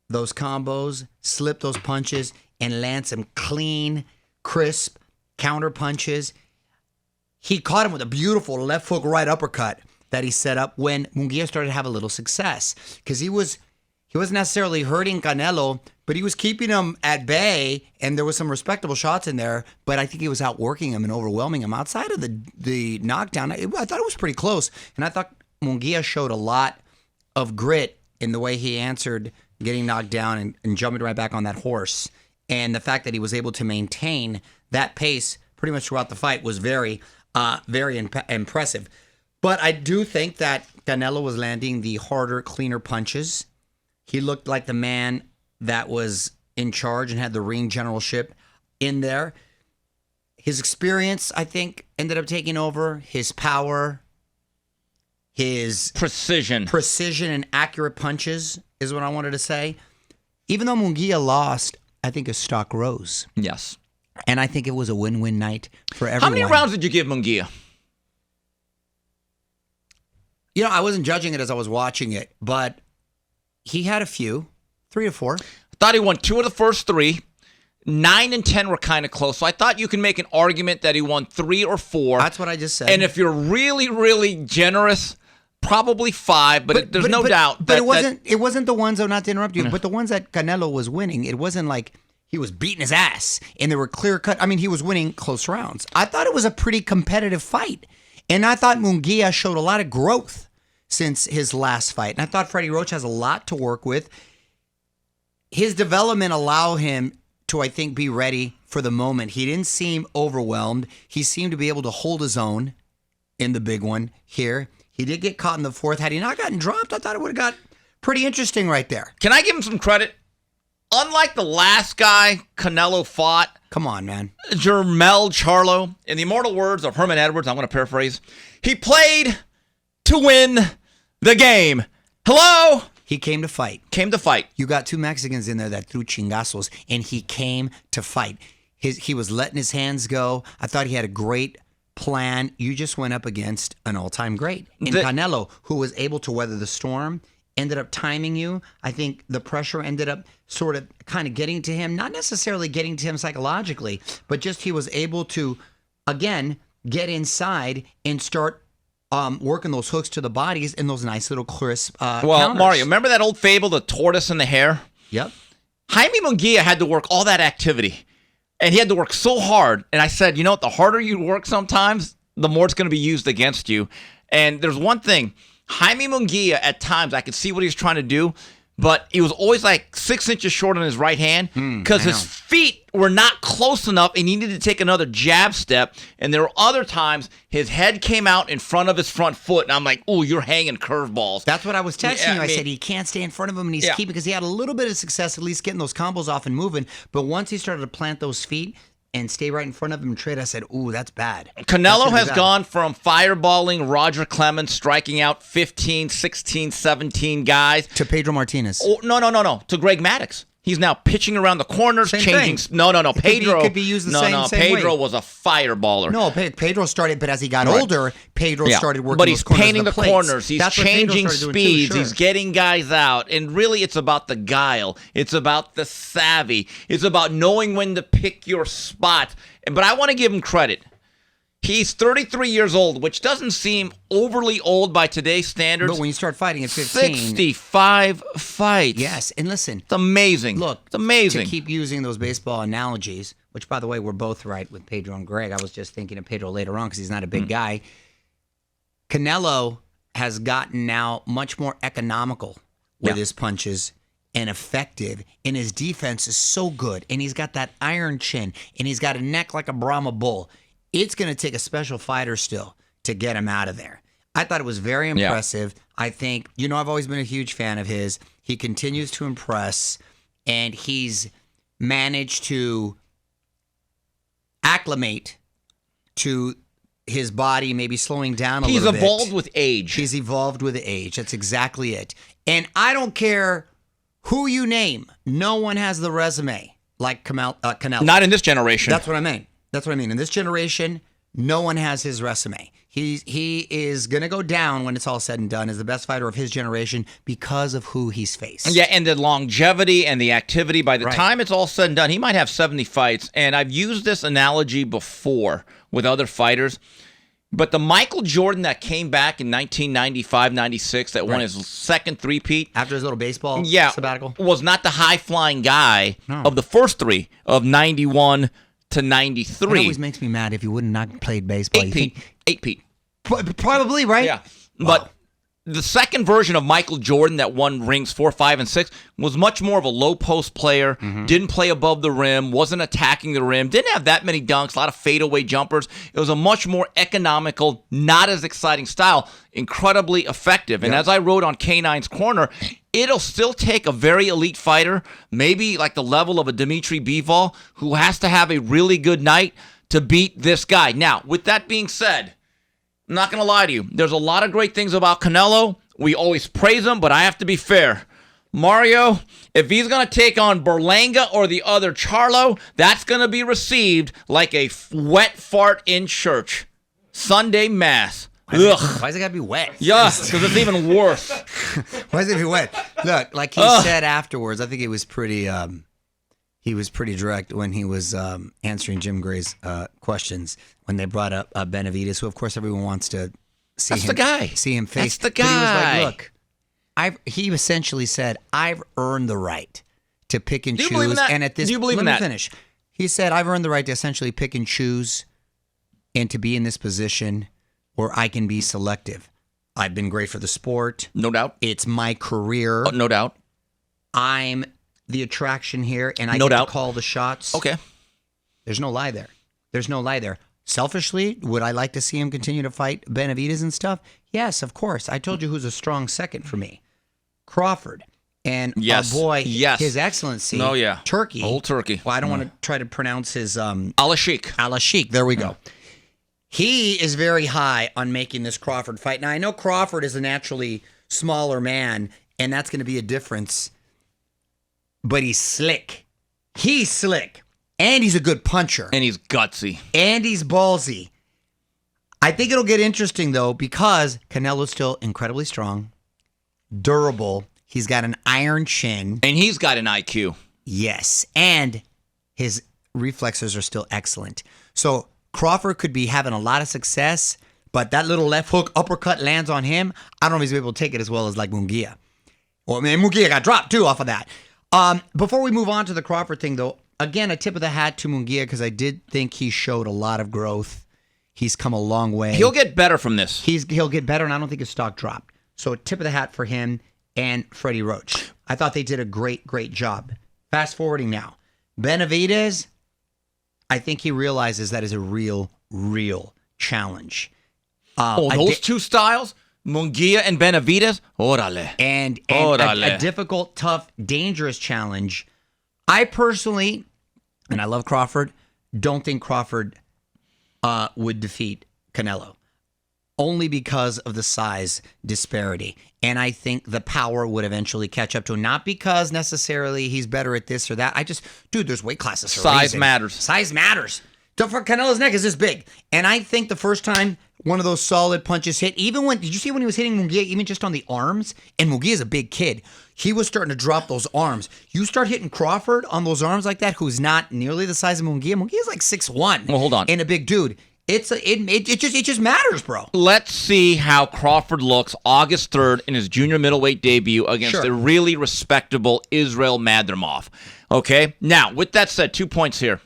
those combos, slip those punches, and land some clean, crisp counter punches. He caught him with a beautiful left hook right uppercut that he set up when Munguia started to have a little success, because he wasn't necessarily hurting Canelo, but he was keeping him at bay, and there was some respectable shots in there, but I think he was outworking him and overwhelming him. Outside of the knockdown, I thought it was pretty close, and I thought Munguia showed a lot of grit in the way he answered getting knocked down and jumping right back on that horse. And the fact that he was able to maintain that pace pretty much throughout the fight was very, very impressive. But I do think that Canelo was landing the harder, cleaner punches. He looked like the man that was in charge and had the ring generalship in there. His experience, I think, ended up taking over. His power, his precision and accurate punches is what I wanted to say. Even though Munguia lost, I think his stock rose. Yes. And I think it was a win-win night for everyone. How many rounds did you give Munguia? You know, I wasn't judging it as I was watching it, but he had a few, 3 or 4. I thought he won 2 of the first 3. 9 and 10 were kind of close. So I thought you can make an argument that he won 3 or 4. That's what I just said. And if you're really, really generous, probably 5. But there's no doubt. But it wasn't the ones, though, not to interrupt you, but the ones that Canelo was winning. It wasn't like he was beating his ass and they were clear cut. I mean, he was winning close rounds. I thought it was a pretty competitive fight. And I thought Munguia showed a lot of growth since his last fight. And I thought Freddie Roach has a lot to work with. His development allowed him to, I think, be ready for the moment. He didn't seem overwhelmed. He seemed to be able to hold his own in the big one here. He did get caught in the 4th. Had he not gotten dropped, I thought it would have got pretty interesting right there. Can I give him some credit? Unlike the last guy Canelo fought, come on, man, Jermell Charlo, in the immortal words of Herman Edwards, I'm going to paraphrase, he played to win the game. Hello? He came to fight. Came to fight. You got 2 Mexicans in there that threw chingazos, and he came to fight. He was letting his hands go. I thought he had a great plan. You just went up against an all-time great in Canelo, who was able to weather the storm, ended up timing you. I think the pressure ended up sort of kind of getting to him, not necessarily getting to him psychologically, but just he was able to, again, get inside and start working those hooks to the bodies and those nice little crisp counters. Mario, remember that old fable, the tortoise and the hare? Yep. Jaime Munguia had to work all that activity, and he had to work so hard. And I said, you know what? The harder you work sometimes, the more it's going to be used against you. And there's one thing. Jaime Munguia, at times, I could see what he was trying to do, but he was always like 6 inches short on his right hand because his feet were not close enough and he needed to take another jab step. And there were other times his head came out in front of his front foot, and I'm like, oh, you're hanging curveballs. That's what I was texting you. I said he can't stay in front of him, and he's keeping, because he had a little bit of success at least getting those combos off and moving. But once he started to plant those feet and stay right in front of him and trade, I said, ooh, that's bad. Canelo has gone from fireballing Roger Clemens, striking out 15, 16, 17 guys. To Pedro Martinez. Oh, no. To Greg Maddux. He's now pitching around the corners, Same changing. thing. No. It Pedro could be used the no, same- no. same Pedro way. was a fireballer. No, Pedro started, but as he got Right. older, Pedro started working. But he's those corners, painting the plates. corners. He's That's what Pedro changing started doing too, speeds. sure. He's getting guys out. And really, it's about the guile. It's about the savvy. It's about knowing when to pick your spot. But I want to give him credit. He's 33 years old, which doesn't seem overly old by today's standards. But when you start fighting at 15, 65 fights. yes, and listen, It's amazing. look, it's amazing. To keep using those baseball analogies, which, by the way, we're both right with Pedro and Greg. I was just thinking of Pedro later on because he's not a big guy. Canelo has gotten now much more economical with his punches and effective, and his defense is so good, and he's got that iron chin, and he's got a neck like a Brahma bull. It's going to take a special fighter still to get him out of there. I thought it was very impressive. I think, I've always been a huge fan of his. He continues to impress, and he's managed to acclimate to his body maybe slowing down a little bit. He's evolved with age. He's evolved with age. That's exactly it. And I don't care who you name. No one has the resume like Canelo. Not in this generation. That's what I mean. In this generation, no one has his resume. He is going to go down when it's all said and done as the best fighter of his generation because of who he's faced. Yeah, and the longevity and the activity. By the Right. time it's all said and done, he might have 70 fights. And I've used this analogy before with other fighters. But the Michael Jordan that came back in 1995-96 that won his second three-peat. After his little baseball sabbatical? Was not the high-flying guy of the first three of 91 to 93. It always makes me mad if you would not played baseball. Eight-peat. Probably, right? Yeah. But the second version of Michael Jordan that won rings 4, 5, and 6 was much more of a low post player, didn't play above the rim, wasn't attacking the rim, didn't have that many dunks, a lot of fadeaway jumpers. It was a much more economical, not as exciting style, incredibly effective. And as I wrote on K9's Corner, it'll still take a very elite fighter, maybe like the level of a Dimitri Bivol, who has to have a really good night to beat this guy. Now, with that being said, I'm not going to lie to you. There's a lot of great things about Canelo. We always praise him, but I have to be fair. Mario, if he's going to take on Berlanga or the other Charlo, that's going to be received like a wet fart in church. Sunday Mass. Ugh. Why's it got to be wet? Yeah, because it's even worse. Why is it be wet? Look, like he said afterwards, I think it was pretty. He was pretty direct when he was answering Jim Gray's questions when they brought up Benavidez, who of course everyone wants to see. That's him, the guy. See him face. That's the But he was guy. like, look, he essentially said, "I've earned the right to pick and Do you choose." believe in that? And at this, Do you believe let in me that? finish. He said, "I've earned the right to essentially pick and choose, and to be in this position where I can be selective. I've been great for the sport. No doubt. It's my career. Oh, no doubt. I'm the attraction here, and I No get doubt. to call the shots." Okay. There's no lie there. There's no lie there. Selfishly, would I like to see him continue to fight Benavidez and stuff? Yes, of course. I told you who's a strong second for me. Crawford. And Yes. our boy, Yes. His Excellency, Oh, yeah. Turkey. Old Turkey. Well, I don't want to try to pronounce his Al-Ashik. Al-Ashik. There we go. He is very high on making this Crawford fight. Now, I know Crawford is a naturally smaller man, and that's going to be a difference. But he's slick. He's slick. And he's a good puncher. And he's gutsy. And he's ballsy. I think it'll get interesting, though, because Canelo's still incredibly strong, durable. He's got an iron chin. And he's got an IQ. Yes. And his reflexes are still excellent. So Crawford could be having a lot of success, but that little left hook uppercut lands on him. I don't know if he's able to take it as well as like Munguia. Well, I mean, Munguia got dropped, too, off of that. Before we move on to the Crawford thing, though, again, a tip of the hat to Munguia because I did think he showed a lot of growth. He's come a long way. He'll get better from this. He'll get better, and I don't think his stock dropped. So tip of the hat for him and Freddie Roach. I thought they did a great, great job. Fast forwarding now. Benavidez, I think he realizes that is a real, real challenge. Those two styles? Munguia and Benavidez? Órale. And Órale. a difficult, tough, dangerous challenge. I personally, and I love Crawford, don't think Crawford would defeat Canelo. only because of the size disparity. And I think the power would eventually catch up to him. Not because necessarily he's better at this or that. Dude, there's weight classes for a Size reason. matters. Size matters. For Canelo's neck is this big. And I think the first time one of those solid punches hit, did you see when he was hitting Munguia, even just on the arms? And Munguia's a big kid. He was starting to drop those arms. You start hitting Crawford on those arms like that, who's not nearly the size of Munguia. Munguia's like 6'1". Well, hold on. And a big dude. It just matters, bro. Let's see how Crawford looks August 3rd in his junior middleweight debut against a really respectable Israel Madrimov. Okay? Now, with that said, 2 points here.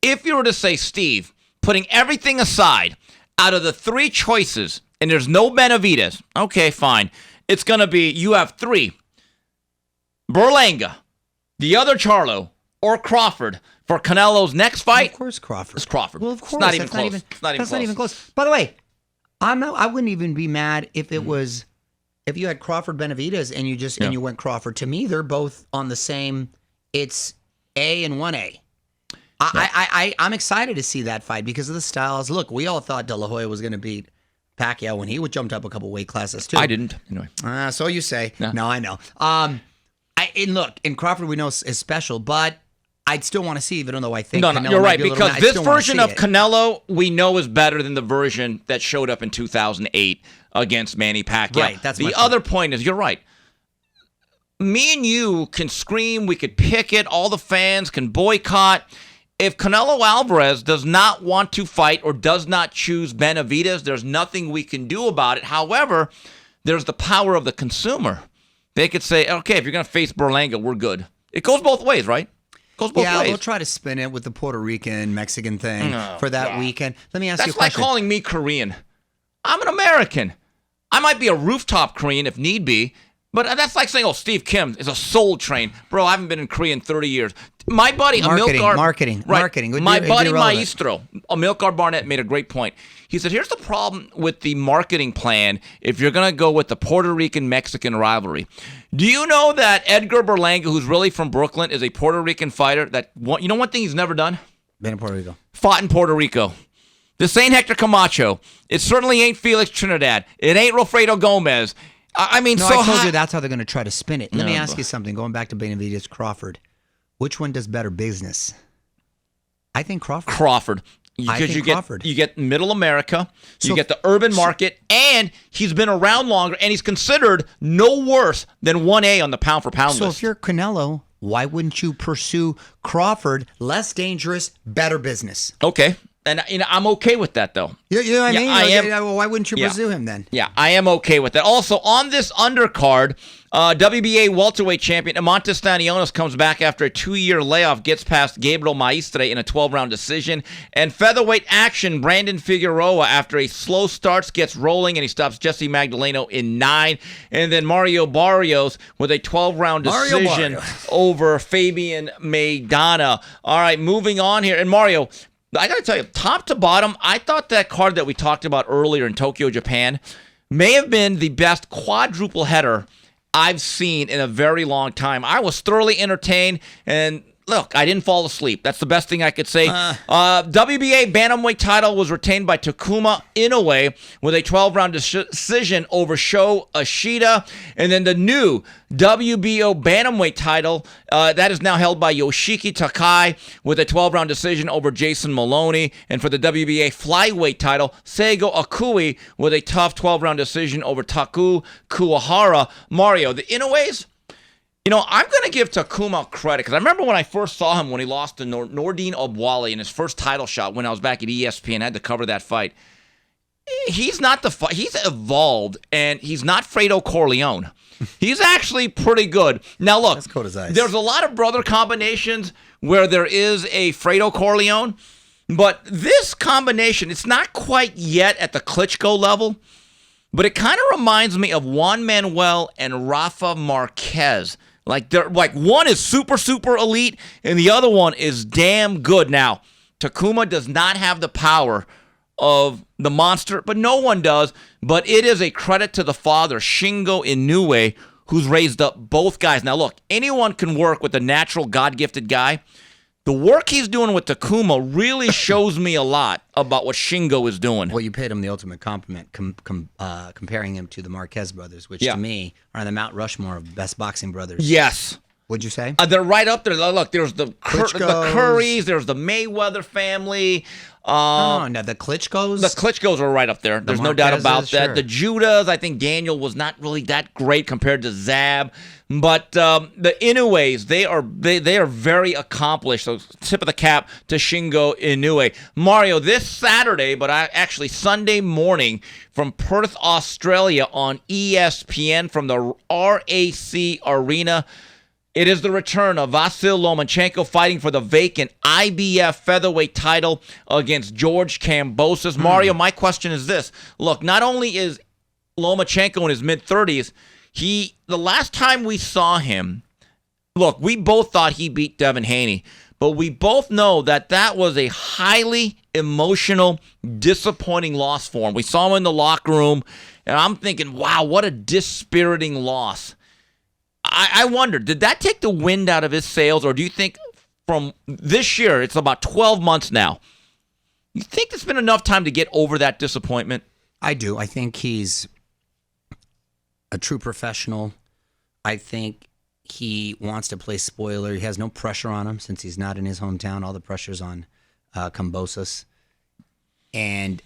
If you were to say, Steve, putting everything aside, out of the 3 choices, and there's no Benavidez, okay, fine. It's going to be, you have 3. Berlanga, the other Charlo, or Crawford for Canelo's next fight. Of course, Crawford. It's Crawford. Well, of course. It's not even That's close. It's not even close. By the way, I wouldn't even be mad if it was if you had Crawford Benavidez and and you went Crawford. To me, they're both on the same. It's A and 1A. I'm excited to see that fight because of the styles. Look, we all thought De La Hoya was going to beat Pacquiao when he jumped up a couple weight classes too. I didn't. Anyway. So you say. No, I know. And Crawford we know is special, but I'd still want to see, even though I think No, Canelo you're might right, be a little because mad. I this still wanna version see of it. Canelo we know is better than the version that showed up in 2008 against Manny Pacquiao. Right, that's the my other point is, you're right. Me and you can scream, we could picket, all the fans can boycott. If Canelo Alvarez does not want to fight or does not choose Benavidez, there's nothing we can do about it. However, there's the power of the consumer. They could say, okay, if you're going to face Berlanga, we're good. It goes both ways, right? Goes both ways. They'll try to spin it with the Puerto Rican, Mexican thing for that weekend. Let me ask you a That's like question. calling me Korean. I'm an American. I might be a rooftop Korean if need be, but that's like saying, Steve Kim is a Soul Train. Bro, I haven't been in Korea in 30 years. My buddy, Marketing. My buddy Maestro, Amilcar Barnett, made a great point. He said, here's the problem with the marketing plan if you're going to go with the Puerto Rican-Mexican rivalry. Do you know that Edgar Berlanga, who's really from Brooklyn, is a Puerto Rican fighter that, you know one thing he's never done? Been in Puerto Rico. Fought in Puerto Rico. This ain't Hector Camacho. It certainly ain't Felix Trinidad. It ain't Wilfredo Gomez. I told you that's how they're going to try to spin it. Let me ask you something. Going back to Benavidez Crawford, which one does better business? I think Crawford. Crawford. Crawford. You get middle America, you get the urban market, and he's been around longer, and he's considered no worse than 1A on the pound-for-pound So list. if you're Canelo, why wouldn't you pursue Crawford? Less dangerous, better business. Okay. And I'm okay with that, though. You know what I mean? I am. Well, why wouldn't you pursue him then? Yeah, I am okay with that. Also, on this undercard, WBA welterweight champion Amantis Stanionis comes back after a 2-year layoff, gets past Gabriel Maestre in a 12-round decision. And featherweight action, Brandon Figueroa, after a slow start, gets rolling, and he stops Jesse Magdaleno in 9. And then Mario Barrios with a 12-round decision over Fabian Maidana. All right, moving on here. And Mario, I got to tell you, top to bottom, I thought that card that we talked about earlier in Tokyo, Japan, may have been the best quadruple header I've seen in a very long time. I was thoroughly entertained, and look, I didn't fall asleep. That's the best thing I could say. WBA bantamweight title was retained by Takuma Inoue with a 12-round decision over Sho Ashida. And then the new WBO bantamweight title, that is now held by Yoshiki Takai with a 12-round decision over Jason Maloney. And for the WBA flyweight title, Seigo Akui with a tough 12-round decision over Taku Kuwahara. Mario, the Inoues, I'm going to give Takuma credit because I remember when I first saw him when he lost to Nordine Obwale in his first title shot when I was back at ESPN. I had to cover that fight. He's not he's evolved, and he's not Fredo Corleone. He's actually pretty good. Now, look, That's cold as ice. There's a lot of brother combinations where there is a Fredo Corleone, but this combination, it's not quite yet at the Klitschko level, but it kind of reminds me of Juan Manuel and Rafa Marquez. Like one is super, super elite, and the other one is damn good. Now, Takuma does not have the power of the monster, but no one does. But it is a credit to the father, Shingo Inoue, who's raised up both guys. Now, look, anyone can work with a natural God-gifted guy. The work he's doing with Takuma really shows me a lot about what Shingo is doing. Well, you paid him the ultimate compliment, comparing him to the Marquez brothers, which to me are on the Mount Rushmore of best boxing brothers. Yes. What'd you say? They're right up there. Look, there's the Currys, there's the Mayweather family. No, the Klitschko's? The Klitschko's are right up there. There's no doubt about that. Sure. The Judas, I think Daniel was not really that great compared to Zab. But the Inoues, they are very accomplished. So tip of the cap to Shingo Inoue. Mario, this Saturday, but actually Sunday morning from Perth, Australia on ESPN from the RAC Arena, it is the return of Vasyl Lomachenko fighting for the vacant IBF featherweight title against George Kambosos. Mario, my question is this. Look, not only is Lomachenko in his mid-30s, the last time we saw him, look, we both thought he beat Devin Haney, but we both know that was a highly emotional, disappointing loss for him. We saw him in the locker room, and I'm thinking, wow, what a dispiriting loss. I wonder, did that take the wind out of his sails, or do you think from this year, it's about 12 months now, you think it's been enough time to get over that disappointment? I do. I think he's a true professional. I think he wants to play spoiler. He has no pressure on him since he's not in his hometown. All the pressure's on Kambosos. And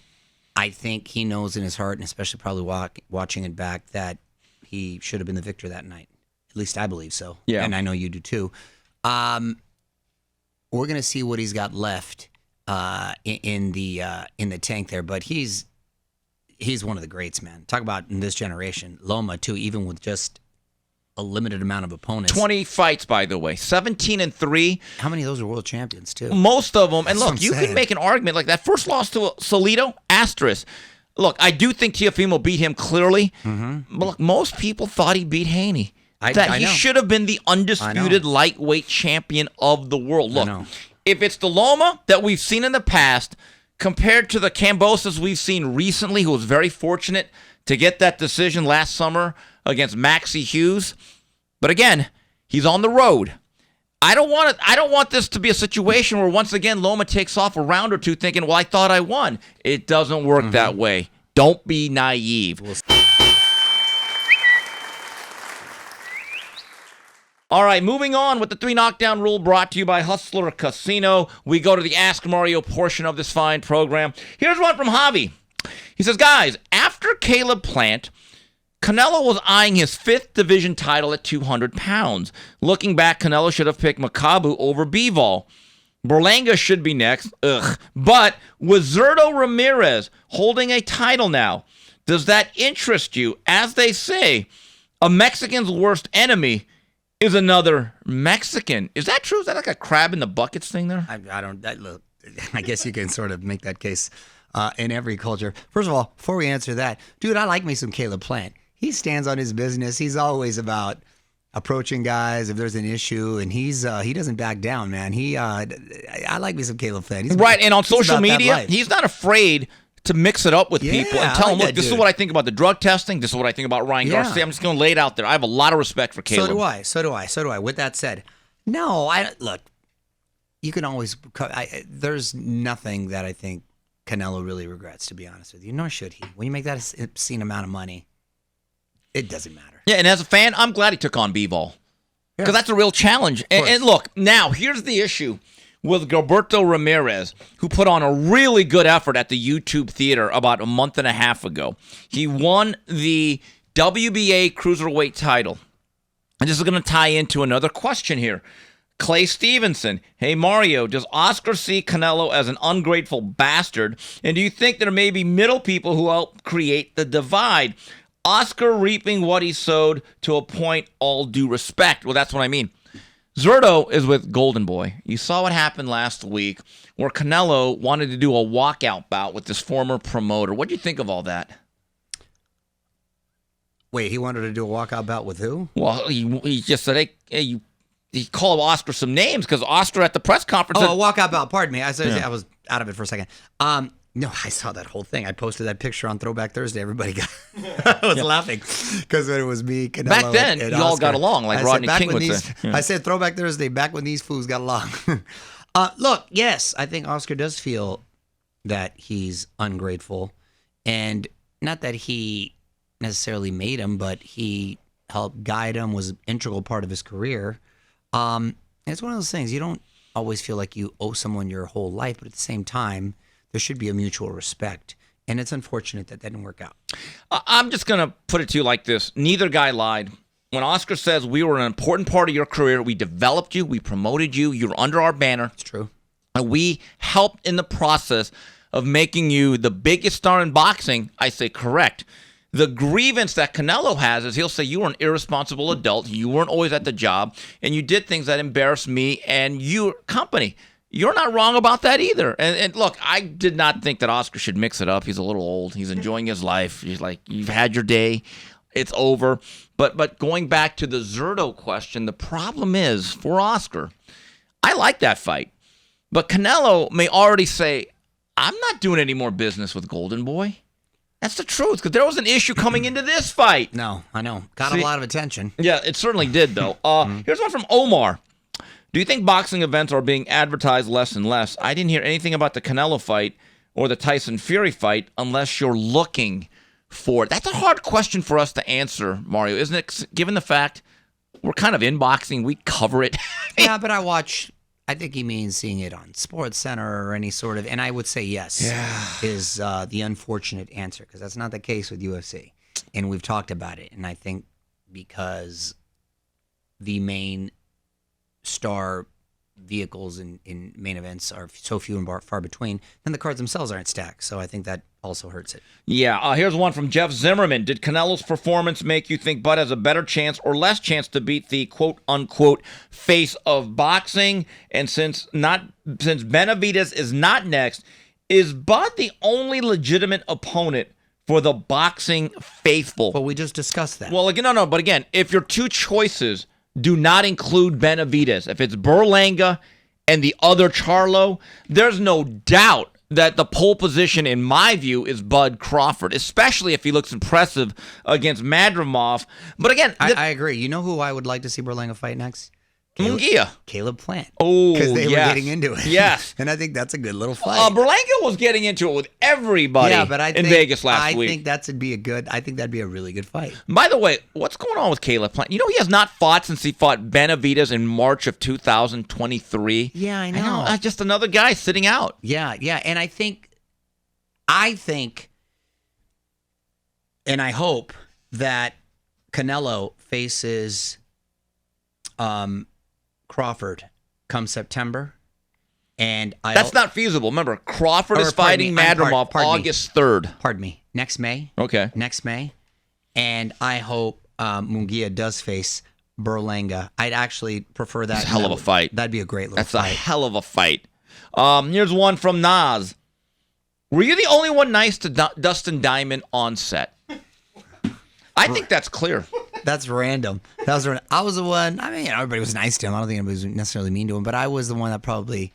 I think he knows in his heart, and especially probably watching it back, that he should have been the victor that night. At least I believe so. Yeah. And I know you do too. We're going to see what he's got left in the tank there, but he's one of the greats, man. Talk about in this generation. Loma too, even with just a limited amount of opponents. 20 fights, by the way. 17-3. How many of those are world champions too? Most of them. And That's what look, I'm you saying. can make an argument like that first loss to Salido, asterisk. Look, I do think Teofimo beat him clearly. Mm-hmm. But look, most people thought he beat Haney. I He know. should have been the undisputed lightweight champion of the world. Look, if it's the Loma that we've seen in the past compared to the Kambosos we've seen recently, who was very fortunate to get that decision last summer against Maxie Hughes. But again, he's on the road. I don't want this to be a situation where once again Loma takes off a round or two thinking, well, I thought I won. It doesn't work that way. Don't be naive. All right, moving on with the 3 Knockdown Rule brought to you by Hustler Casino. We go to the Ask Mario portion of this fine program. Here's one from Javi. He says, guys, after Caleb Plant, Canelo was eyeing his 5th division title at 200 pounds. Looking back, Canelo should have picked Makabu over Bivol. Berlanga should be next. But with Zurdo Ramirez holding a title now, does that interest you? As they say, a Mexican's worst enemy is another Mexican. Is that true? Is that like a crab in the buckets thing there? Look, I guess you can sort of make that case in every culture. First of all, before we answer that, dude, I like me some Caleb Plant. He stands on his business. He's always about approaching guys if there's an issue, and he doesn't back down, man. I like me some Caleb Plant. He's right, and on he's social about that media, life. he's not afraid to mix it up with people and tell them, look, this is what I think about the drug testing. This is what I think about Ryan Garcia. I'm just going to lay it out there. I have a lot of respect for Caleb. So do I. With that said, no, look, you can always, there's nothing that I think Canelo really regrets, to be honest with you, nor should he. When you make that obscene amount of money, it doesn't matter. Yeah, and as a fan, I'm glad he took on Bivol because that's a real challenge. And look, now, here's the issue with Gilberto Ramirez, who put on a really good effort at the YouTube Theater about a month and a half ago. He won the WBA Cruiserweight title. And this is going to tie into another question here. Clay Stevenson, hey Mario, does Oscar see Canelo as an ungrateful bastard? And do you think there may be middle people who help create the divide? Oscar reaping what he sowed to a point, all due respect. Well, that's what I mean. Zurdo is with Golden Boy. You saw what happened last week where Canelo wanted to do a walkout bout with this former promoter. What do you think of all that? Wait, he wanted to do a walkout bout with who? Well, he just said, hey, he called Oscar some names because Oscar at the press conference. Oh, a walkout bout. Pardon me. I was out of it for a second. No, I saw that whole thing. I posted that picture on Throwback Thursday. Everybody I was laughing because when it was me, Canelo, back then, and you all Oscar. got along, like Rodney King would say. I said Throwback Thursday, back when these fools got along. Look, yes, I think Oscar does feel that he's ungrateful, and not that he necessarily made him, but he helped guide him, was an integral part of his career. It's one of those things, you don't always feel like you owe someone your whole life, but at the same time, there should be a mutual respect. And it's unfortunate that didn't work out. I'm just going to put it to you like this. Neither guy lied. When Oscar says we were an important part of your career, we developed you, we promoted you, you're under our banner. It's true. And we helped in the process of making you the biggest star in boxing. I say correct. The grievance that Canelo has is he'll say you were an irresponsible adult, you weren't always at the job, and you did things that embarrassed me and your company. You're not wrong about that either. And look, I did not think that Oscar should mix it up. He's a little old. He's enjoying his life. He's like, you've had your day. It's over. But going back to the Zerto question, the problem is for Oscar, I like that fight. But Canelo may already say, I'm not doing any more business with Golden Boy. That's the truth, because there was an issue coming into this fight. No, I know. Got a lot of attention. Yeah, it certainly did, though. Here's one from Omar. Do you think boxing events are being advertised less and less? I didn't hear anything about the Canelo fight or the Tyson Fury fight unless you're looking for it. That's a hard question for us to answer, Mario, isn't it? Given the fact we're kind of in boxing, we cover it. Yeah, but I think he means seeing it on Sports Center or any sort of, and I would say yes, is the unfortunate answer, because that's not the case with UFC. And we've talked about it. And I think because the main star vehicles in main events are so few and far between, then the cards themselves aren't stacked. So I think that also hurts it. Yeah, here's one from Jeff Zimmerman. Did Canelo's performance make you think Bud has a better chance or less chance to beat the quote-unquote face of boxing? And since Benavidez is not next, is Bud the only legitimate opponent for the boxing faithful? Well, we just discussed that. Well, again, no, but again, if your two choices do not include Benavidez, if it's Berlanga and the other Charlo, there's no doubt that the pole position, in my view, is Bud Crawford, especially if he looks impressive against Madrimov. But again, I agree. You know who I would like to see Berlanga fight next? Munguia. Caleb Plant. Oh, because they were getting into it. Yes. And I think that's a good little fight. Berlanga was getting into it with everybody in Vegas last week. I think that'd be a really good fight. By the way, what's going on with Caleb Plant? You know, he has not fought since he fought Benavidez in March of 2023. Yeah, I know. That's just another guy sitting out. Yeah. And I think, and I hope that Canelo faces Crawford come September, and that's not feasible. Remember, Crawford is fighting Madrimov August 3rd. Pardon me. Next May. Okay. Next May, and I hope Munguia does face Berlanga. I'd actually prefer that. It's a hell of a fight. That'd be a great little fight. That's a hell of a fight. Here's one from Nas. Were you the only one nice to Dustin Diamond on set? I think that's clear. That's random. I was the one. I mean, everybody was nice to him. I don't think anybody was necessarily mean to him, but I was the one that probably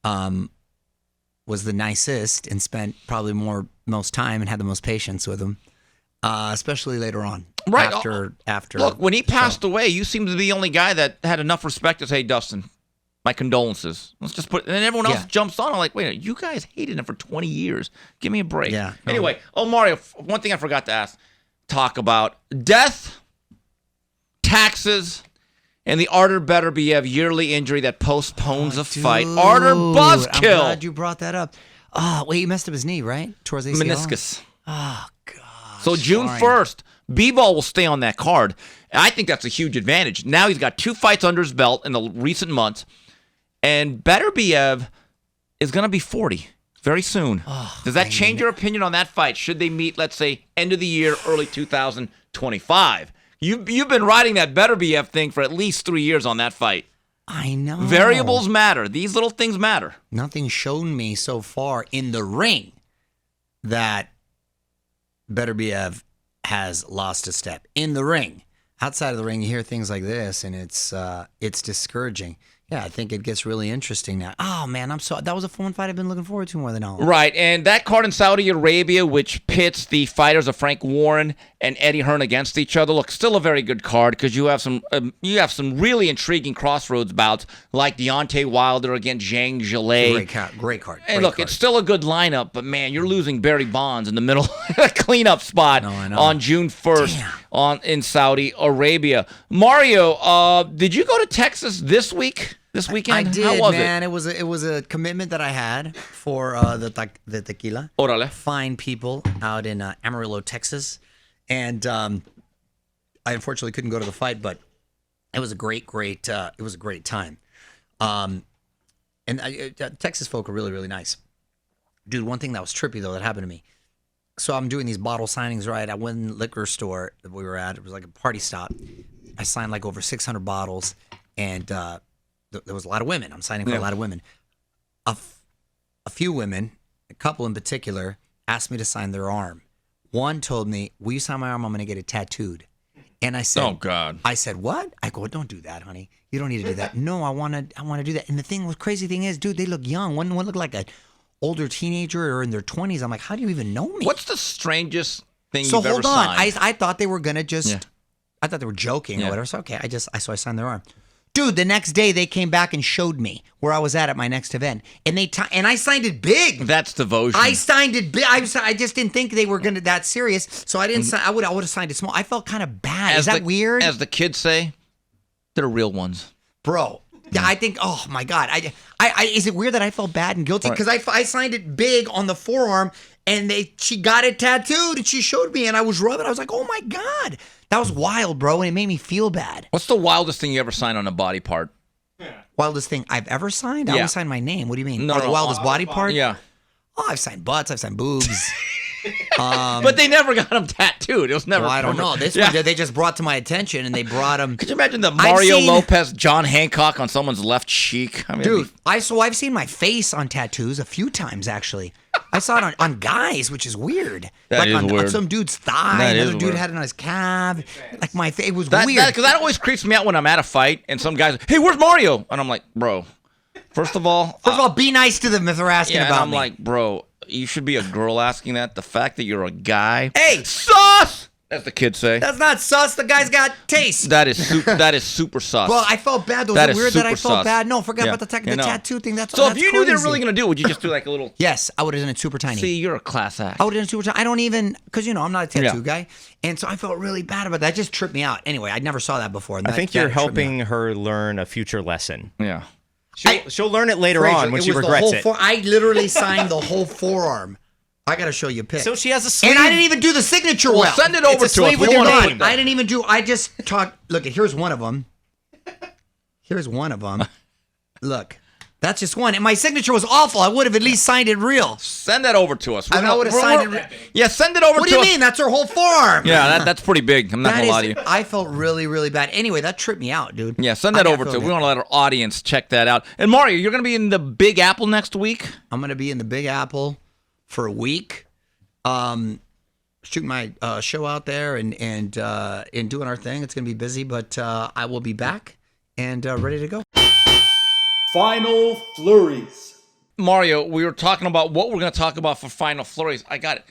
was the nicest and spent probably most time and had the most patience with him, especially later on. Right. After. Look, when he passed away, you seemed to be the only guy that had enough respect to say, Dustin, my condolences. Let's just put, and everyone else jumps on. I'm like, wait, you guys hated him for 20 years. Give me a break. Yeah. Anyway, Mario, one thing I forgot to talk about: death, taxes, and the Artur Beterbiev yearly injury that postpones a fight. Artur Buzzkill. I'm glad you brought that up. Oh, wait, he messed up his knee, right? Towards ACL? Meniscus. Oh, God. So June 1st, B-Ball will stay on that card. And I think that's a huge advantage. Now he's got 2 fights under his belt in the recent months. And Beterbiev is going to be 40 very soon. Oh, Does that change your opinion on that fight? Should they meet, let's say, end of the year, early 2025? You've been riding that Beterbiev thing for at least 3 years on that fight. I know. Variables matter. These little things matter. Nothing's shown me so far in the ring that Beterbiev has lost a step. In the ring. Outside of the ring, you hear things like this, and it's discouraging. Yeah, I think it gets really interesting now. Oh, man, that was a fun fight I've been looking forward to more than all. Right, and that card in Saudi Arabia, which pits the fighters of Frank Warren and Eddie Hearn against each other. Look, still a very good card because you have some really intriguing crossroads bouts like Deontay Wilder against Zhang Zhilei. Great card. And look, it's still a good lineup, but man, you're losing Barry Bonds in the middle cleanup spot on June 1st in Saudi Arabia. Mario, did you go to Texas this weekend? I did, How was man. It was a commitment that I had for the tequila. Orale. Fine people out in Amarillo, Texas, and I unfortunately couldn't go to the fight, but it was a great time. Texas folk are really, really nice. Dude, one thing that was trippy though that happened to me. So I'm doing these bottle signings, right? I went in the liquor store that we were at. It was like a party stop. I signed like over 600 bottles, and there was a lot of women. I'm signing for a lot of women. A few women, a couple in particular, asked me to sign their arm. One told me, "Will you sign my arm? I'm going to get it tattooed." And I said, "Oh God!" I said, "What?" I go, "Don't do that, honey. You don't need to do that." "No, I want to do that." And the crazy thing is, dude, they look young. One looked like a older teenager or in their 20s. I'm like, how do you even know me? What's the strangest thing you've ever signed? So hold on. I thought they were gonna just. I thought they were joking or whatever. So okay, I signed their arm. Dude, the next day they came back and showed me where I was at my next event, and I signed it big. That's devotion. I signed it big. I just didn't think they were gonna that serious, so I didn't. I would have signed it small. I felt kind of bad. Is that weird? As the kids say, they're real ones, bro. Yeah, I think. Oh my God. Is it weird that I felt bad and guilty because I signed it big on the forearm, and she got it tattooed and she showed me, and I was rubbing. I was like, oh my God. That was wild, bro, and it made me feel bad. What's the wildest thing you ever signed on a body part? Wildest thing I've ever signed? I always signed my name. What do you mean? The wildest body part? Yeah. Oh, I've signed butts. I've signed boobs. But they never got them tattooed. It was never. Well, I don't know. This one they just brought to my attention, and they brought them. Could you imagine the Mario Lopez, John Hancock on someone's left cheek? I mean, dude, I've seen my face on tattoos a few times actually. I saw it on guys, which is weird. That is weird. On some dude's thigh. Another dude had it on his calf. Like my face, it was weird. Because that always creeps me out when I'm at a fight and some guy's like, "Hey, where's Mario?" And I'm like, "Bro, first of all, be nice to them if they're asking about me." I'm like, "Bro, you should be a girl asking that. The fact that you're a guy, hey, sus." As the kids say. That's not sus. The guy's got taste. That is super sus. Well, I felt bad. Is it weird that I felt bad? No, forget about the tattoo thing. So if you knew they were really going to do it, would you just do like a little... Yes, I would have done it super tiny. See, you're a class act. I would have done it super tiny. I don't even... Because, I'm not a tattoo guy. And so I felt really bad about that. That just tripped me out. Anyway, I never saw that before. I think you're helping her learn a future lesson. Yeah. She'll learn it later on when she regrets it. I literally signed the whole forearm. I got to show you a pic. So she has a sleeve. And I didn't even do the signature well. Send it over to us. I didn't even do... I just talked... Look, here's one of them. Look. That's just one. And my signature was awful. I would have at least signed it real. Send that over to us. I would have signed it. Yeah, send it over to us. What do you mean? That's her whole forearm. Yeah, that's pretty big. I'm not going to lie to you. I felt really, really bad. Anyway, that tripped me out, dude. Yeah, send that over to us. We want to let our audience check that out. And Mario, you're going to be in the Big Apple next week? I'm going to be in the Big Apple for a week. Shooting my show out there and doing our thing. It's going to be busy, but I will be back and ready to go. Final flurries. Mario, we were talking about what we're going to talk about for Final Flurries. I got it.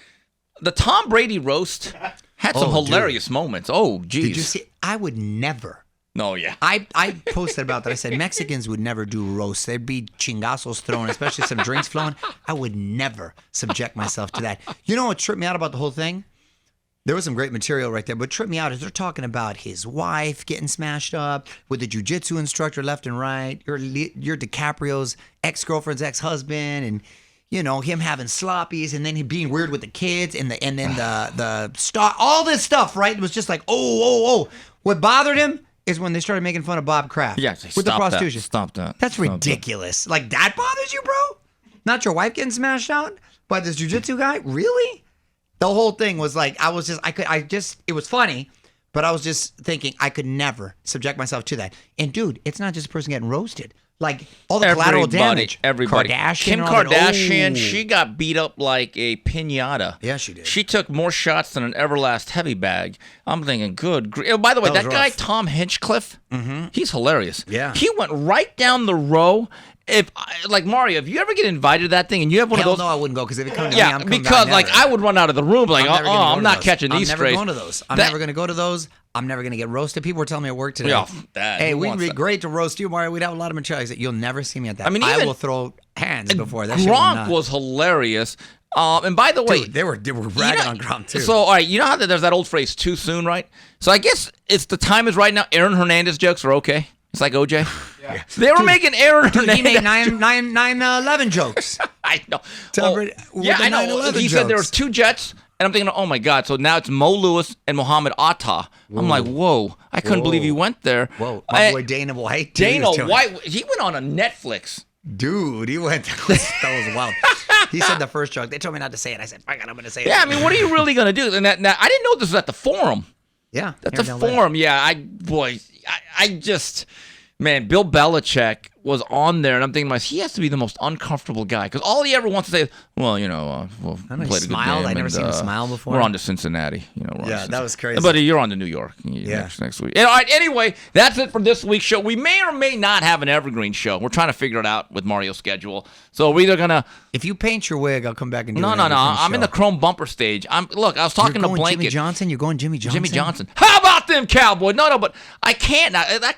The Tom Brady roast had some hilarious moments. Oh, geez. Did you see? I would never. No, yeah. I posted about that. I said Mexicans would never do roasts. There'd be chingazos thrown, especially some drinks flowing. I would never subject myself to that. You know what tripped me out about the whole thing? There was some great material right there, but tripped me out is they're talking about his wife getting smashed up with the jiu-jitsu instructor left and right. You're DiCaprio's ex-girlfriend's ex-husband, and him having sloppies, and then he being weird with the kids, and then the star, all this stuff, right? It was just like, oh. What bothered him is when they started making fun of Bob Kraft with the prostitution. Stop that. That's ridiculous. Like, that bothers you, bro? Not your wife getting smashed out by this jiu-jitsu guy? Really? The whole thing was like, it was funny, but I was just thinking I could never subject myself to that. And dude, it's not just a person getting roasted. Like, all the collateral damage. Everybody. Kim Kardashian, Kardashian, she got beat up like a piñata. Yeah, she did. She took more shots than an Everlast heavy bag. I'm thinking, by the way, that guy, Tom Hinchcliffe, he's hilarious. Yeah. He went right down the row like Mario, if you ever get invited to that thing and you have one of those, no, I wouldn't go because if it comes to me, I'm coming because back like never. I would run out of the room like, I'm not catching these I'm never going to those. I'm never going to go to those. I'm never going to get roasted. People were telling me at work today, hey, we'd be great to roast you, Mario. We'd have a lot of material. I said, you'll never see me at that. I mean, I will throw hands before that. Gronk was hilarious. And by the way, dude, they were ragging on Gronk too. So, all right, you know how there's that old phrase, too soon, right? So I guess it's the time is right now. Aaron Hernandez jokes are okay. It's like OJ. Yeah. They were making Aaron Hernandez. He made 9/11 jokes. I know. I know. He said there was 2 Jets, and I'm thinking, oh my God. So now it's Mo Lewis and Muhammad Atta. I'm like, whoa. I couldn't believe he went there. Whoa. My boy Dana White. Dana White. He went on a Netflix. Dude, he went. That was wild. He said the first joke. They told me not to say it. I said, "Fuck it, I'm going to say it." Yeah, I mean, what are you really going to do? And I didn't know this was at the Forum. Yeah, that's a Forum. Yeah, I just, man, Bill Belichick was on there, and I'm thinking, he has to be the most uncomfortable guy because all he ever wants to say is, well, we'll play the good game. I never seen him smile before. We're on to Cincinnati. That was crazy. But you're on to New York next week. And, all right, anyway, that's it for this week's show. We may or may not have an evergreen show. We're trying to figure it out with Mario's schedule. So we're either gonna. If you paint your wig, I'll come back and do No. I'm in the chrome bumper stage. Look, I was talking to Blanket. Jimmy Johnson. You're going Jimmy Johnson. Jimmy Johnson. How about them Cowboys? No, but I can't. I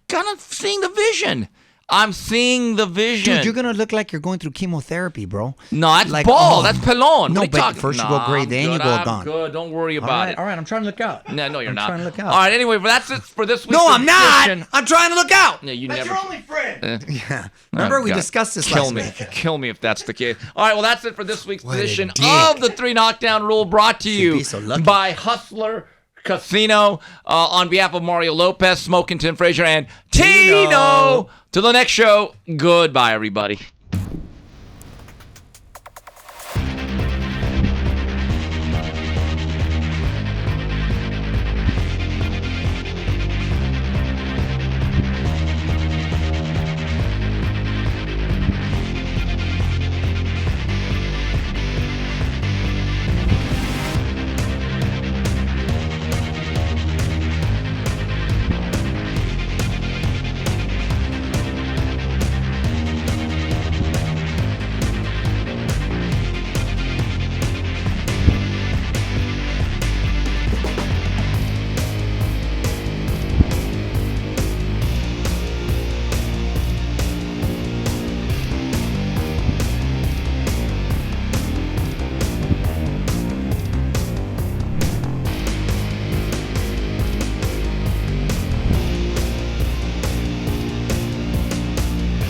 kind of seeing the vision. I'm seeing the vision. Dude, you're going to look like you're going through chemotherapy, bro. No, that's ball. That's Pelon. No, but first you go gray, then you go gone. Good. Don't worry about it. All right, I'm trying to look out. No, you're not. I'm trying to look out. All right, anyway, but that's it for this week's No, I'm not. edition. I'm trying to look out. Yeah, that's your only friend. Yeah. Remember, we discussed this last week. Kill me if that's the case. All right, well, that's it for this week's edition of the 3 Knockdown Rule, brought to you by Hustler Casino. On behalf of Mario Lopez, Smoking Tim Frazier, and Tino. Till the next show, goodbye, everybody.